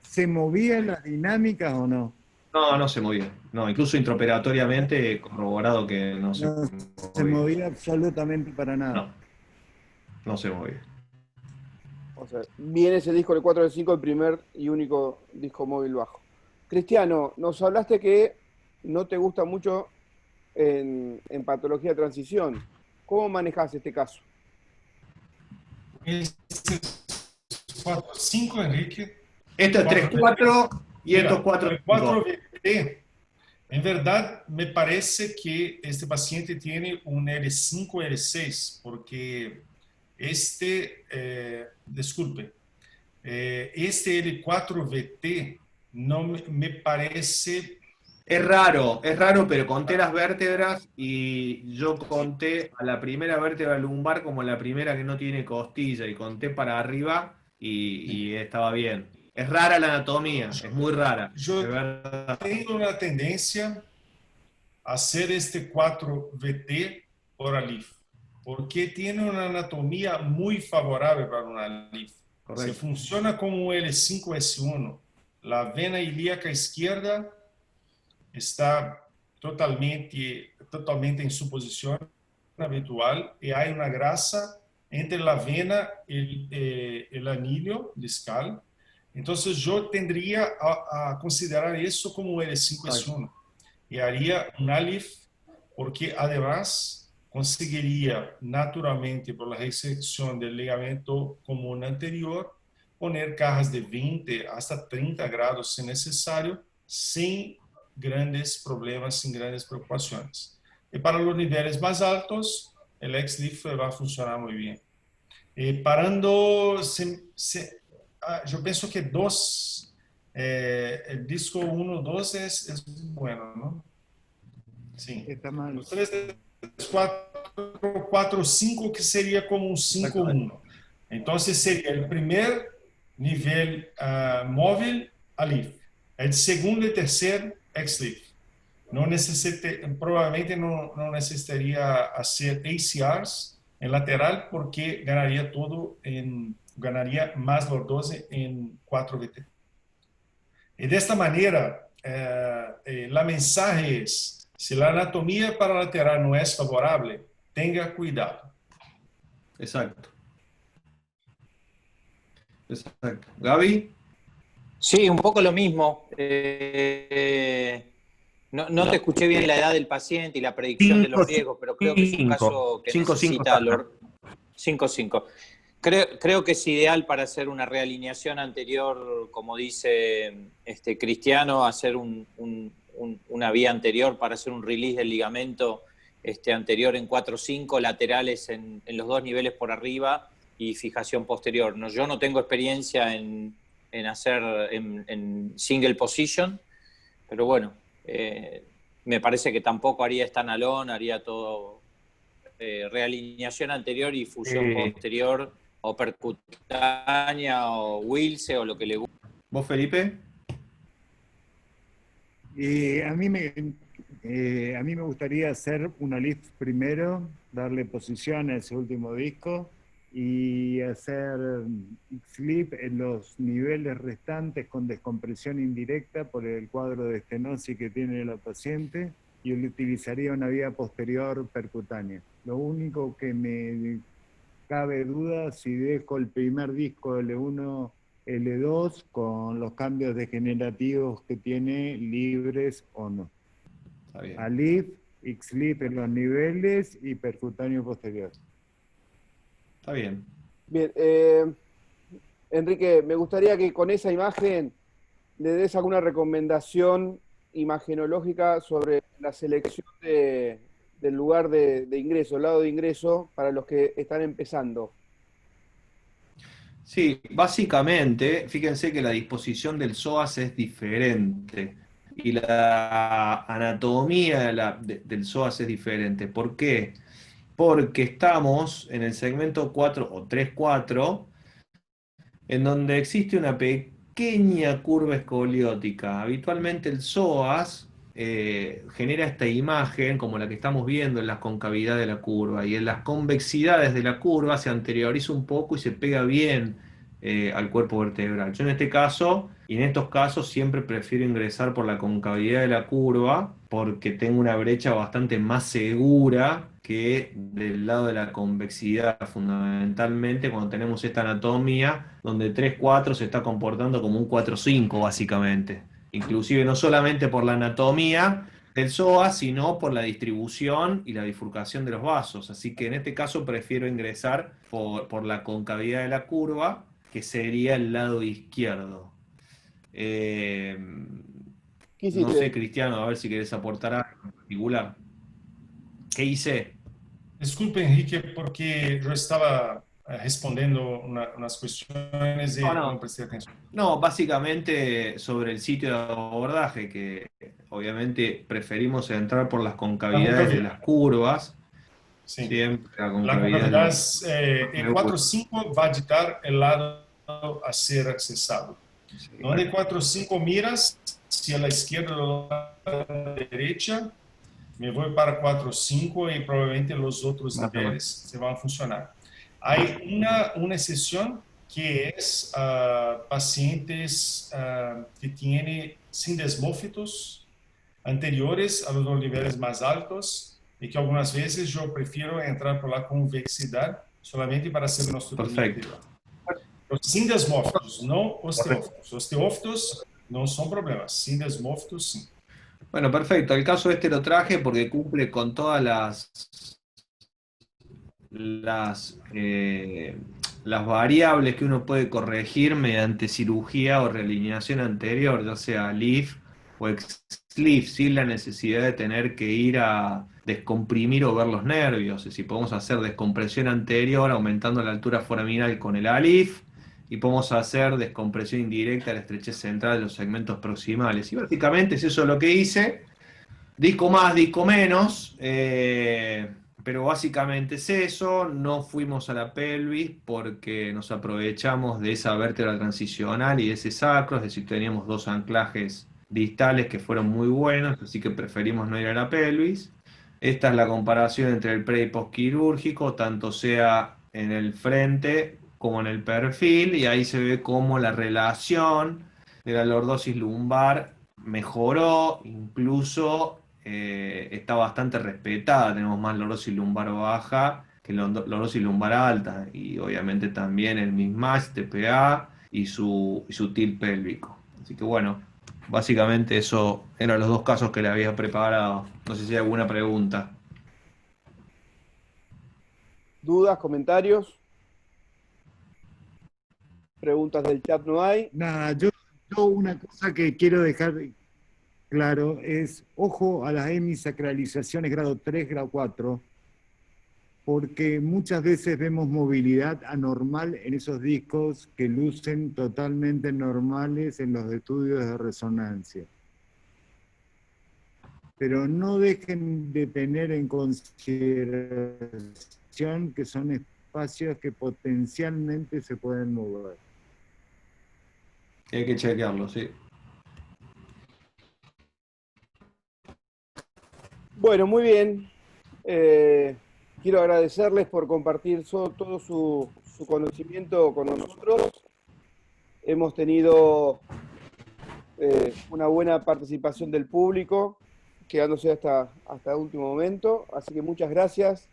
Speaker 3: ¿se movía las dinámicas o no?
Speaker 2: No, no se movía. No, incluso intraoperatoriamente he corroborado que no se
Speaker 3: No se
Speaker 2: movía.
Speaker 3: movía absolutamente para nada.
Speaker 2: No, no se movía.
Speaker 1: O sea, viene ese disco del 4 del 5, el primer y único disco móvil bajo. Cristiano, nos hablaste que no te gusta mucho en patología de transición. ¿Cómo manejás este caso?
Speaker 4: Esses 4-5, Enrique.
Speaker 2: Esto es 3-4 y esto es 4-5.
Speaker 4: El 4VT, en verdad, me parece que este paciente tiene un L5 L6, porque este L4VT no me parece.
Speaker 2: Es raro, pero conté las vértebras y yo conté a la primera vértebra lumbar como la primera que no tiene costilla y conté para arriba y estaba bien. Es rara la anatomía, es muy rara.
Speaker 4: Yo
Speaker 2: es verdad.
Speaker 4: tengo una tendencia a hacer este 4VT por ALIF, porque tiene una anatomía muy favorable para una ALIF. Se funciona como un L5-S1. La vena ilíaca izquierda está totalmente en su posición habitual y hay una grasa entre la vena y el anillo discal. Entonces yo tendría a considerar eso como un L5-S1 y haría un ALIF, porque además conseguiría naturalmente por la resección del ligamento común anterior poner cajas de 20 hasta 30 grados si necesario, sin grandes problemas, sin grandes preocupaciones. Y para los niveles más altos, el XLIF va a funcionar muy bien. Parando, yo pienso que el disco 1-2 es bueno, ¿no? Sí.
Speaker 3: Está mal.
Speaker 4: Los 3, 4, 5, que sería como un 5-1. Entonces sería el primer nivel móvil, ALIF. El segundo y tercer, XLIF. Probablemente no necesitaría hacer ACRs en lateral porque ganaría más lordose en 4VT. Y de esta manera, la mensaje es, si la anatomía para lateral no es favorable, tenga cuidado.
Speaker 2: Exacto. ¿Gaby?
Speaker 5: Sí, un poco lo mismo. No te escuché bien la edad del paciente y la predicción de los riesgos, pero creo que es un caso que necesita 5-5. Creo que es ideal para hacer una realineación anterior, como dice Cristiano, hacer una vía anterior para hacer un release del ligamento anterior en 4-5, laterales en los dos niveles por arriba y fijación posterior. Yo no tengo experiencia en hacer en single position, pero bueno, me parece que tampoco haría estanalón, haría todo realineación anterior y fusión posterior, o percutánea, o Wilce, o lo que le guste.
Speaker 2: ¿Vos, Felipe?
Speaker 3: A mí me gustaría hacer una lift primero, darle posición a ese último disco y hacer XLIF en los niveles restantes con descompresión indirecta por el cuadro de estenosis que tiene la paciente, y utilizaría una vía posterior percutánea. Lo único que me cabe duda si dejo el primer disco L1, L2 con los cambios degenerativos que tiene libres o no.
Speaker 2: Está bien.
Speaker 3: ALIF, XLIF en los niveles y percutáneo posterior.
Speaker 2: Está bien.
Speaker 1: Bien, Enrique, me gustaría que con esa imagen le des alguna recomendación imagenológica sobre la selección del lugar de ingreso, el lado de ingreso, para los que están empezando.
Speaker 2: Sí, básicamente, fíjense que la disposición del psoas es diferente y la anatomía del psoas es diferente. ¿Por qué? Porque estamos en el segmento 4 o 3-4, en donde existe una pequeña curva escoliótica. Habitualmente el psoas genera esta imagen como la que estamos viendo en la concavidad de la curva, y en las convexidades de la curva se anterioriza un poco y se pega bien al cuerpo vertebral. Yo en este caso y en estos casos siempre prefiero ingresar por la concavidad de la curva porque tengo una brecha bastante más segura que del lado de la convexidad, fundamentalmente cuando tenemos esta anatomía donde 3-4 se está comportando como un 4-5 básicamente. Inclusive no solamente por la anatomía del psoas, sino por la distribución y la bifurcación de los vasos. Así que en este caso prefiero ingresar por la concavidad de la curva, que sería el lado izquierdo.
Speaker 1: ¿Qué
Speaker 2: No sé,
Speaker 1: hiciste?
Speaker 2: Cristiano, a ver si querés aportar algo en particular. ¿Qué hice?
Speaker 4: Disculpe, Enrique, porque yo estaba respondiendo unas cuestiones
Speaker 2: No,
Speaker 4: y no
Speaker 2: no.
Speaker 4: presté atención.
Speaker 2: No, básicamente sobre el sitio de abordaje, que obviamente preferimos entrar por las
Speaker 4: La
Speaker 2: concavidades de
Speaker 4: concavidad,
Speaker 2: las curvas,
Speaker 4: sí.
Speaker 2: siempre la
Speaker 4: La
Speaker 2: concavidad es
Speaker 4: concavidad,
Speaker 2: lo
Speaker 4: el
Speaker 2: seguro.
Speaker 4: 4-5 va a dictar el lado a ser accesado.
Speaker 2: Sí.
Speaker 4: Donde 4-5 miras, si a la izquierda o a la derecha, me voy para 4-5 y probablemente los otros
Speaker 2: Más o menos.
Speaker 4: niveles se van a funcionar. Hay una excepción que es pacientes que tienen sindesmófitos anteriores a los dos niveles más altos y que algunas veces yo prefiero entrar por la convexidad solamente para hacer una osteotomía
Speaker 2: Perfecto.
Speaker 4: anterior. Los sindesmófitos, no
Speaker 2: Correcto.
Speaker 4: osteófitos. Osteófitos no son problemas, sindesmófitos sí.
Speaker 2: Bueno, perfecto. El caso este lo traje porque cumple con todas las variables que uno puede corregir mediante cirugía o realineación anterior, ya sea LIF o ex-LIF, sin la necesidad de tener que ir a descomprimir o ver los nervios. Es decir, podemos hacer descompresión anterior aumentando la altura foraminal con el ALIF, y podemos hacer descompresión indirecta a la estrechez central de los segmentos proximales. Y básicamente es eso lo que hice. Disco más, disco menos, pero básicamente es eso. No fuimos a la pelvis porque nos aprovechamos de esa vértebra transicional y de ese sacro, es decir, teníamos dos anclajes distales que fueron muy buenos, así que preferimos no ir a la pelvis. Esta es la comparación entre el pre y postquirúrgico, tanto sea en el frente como en el perfil, y ahí se ve cómo la relación de la lordosis lumbar mejoró, incluso está bastante respetada. Tenemos más lordosis lumbar baja que lordosis lumbar alta, y obviamente también el mismatch TPA y su tilt pélvico. Así que bueno, básicamente eso eran los dos casos que le había preparado. No sé si hay alguna pregunta.
Speaker 1: ¿Dudas, comentarios? Preguntas del chat no hay.
Speaker 3: Nada, yo una cosa que quiero dejar claro es, ojo a las hemisacralizaciones grado 3, grado 4, porque muchas veces vemos movilidad anormal en esos discos que lucen totalmente normales en los estudios de resonancia. Pero no dejen de tener en consideración que son espacios que potencialmente se pueden mover.
Speaker 2: Hay que chequearlo, sí.
Speaker 1: Bueno, muy bien. Quiero agradecerles por compartir todo su conocimiento con nosotros. Hemos tenido una buena participación del público, quedándose hasta el último momento. Así que muchas gracias.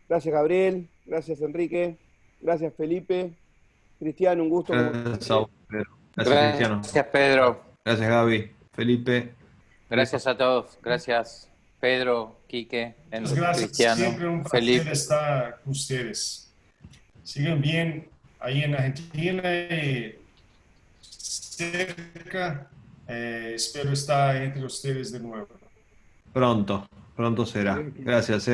Speaker 1: Gracias, Gabriel. Gracias, Enrique. Gracias, Felipe. Cristiano, un gusto como
Speaker 2: Gracias a
Speaker 1: siempre.
Speaker 2: vos, Pedro. Gracias, Cristiano.
Speaker 5: Gracias, Pedro.
Speaker 2: Gracias, Gaby. Felipe.
Speaker 5: Gracias a todos. Gracias, Pedro, Quique,
Speaker 4: Muchas gracias,
Speaker 5: Cristiano,
Speaker 4: siempre un placer
Speaker 5: Felipe.
Speaker 4: estar con ustedes. Sigan bien ahí en Argentina y cerca. Espero estar entre ustedes de nuevo.
Speaker 2: Pronto será. Gracias,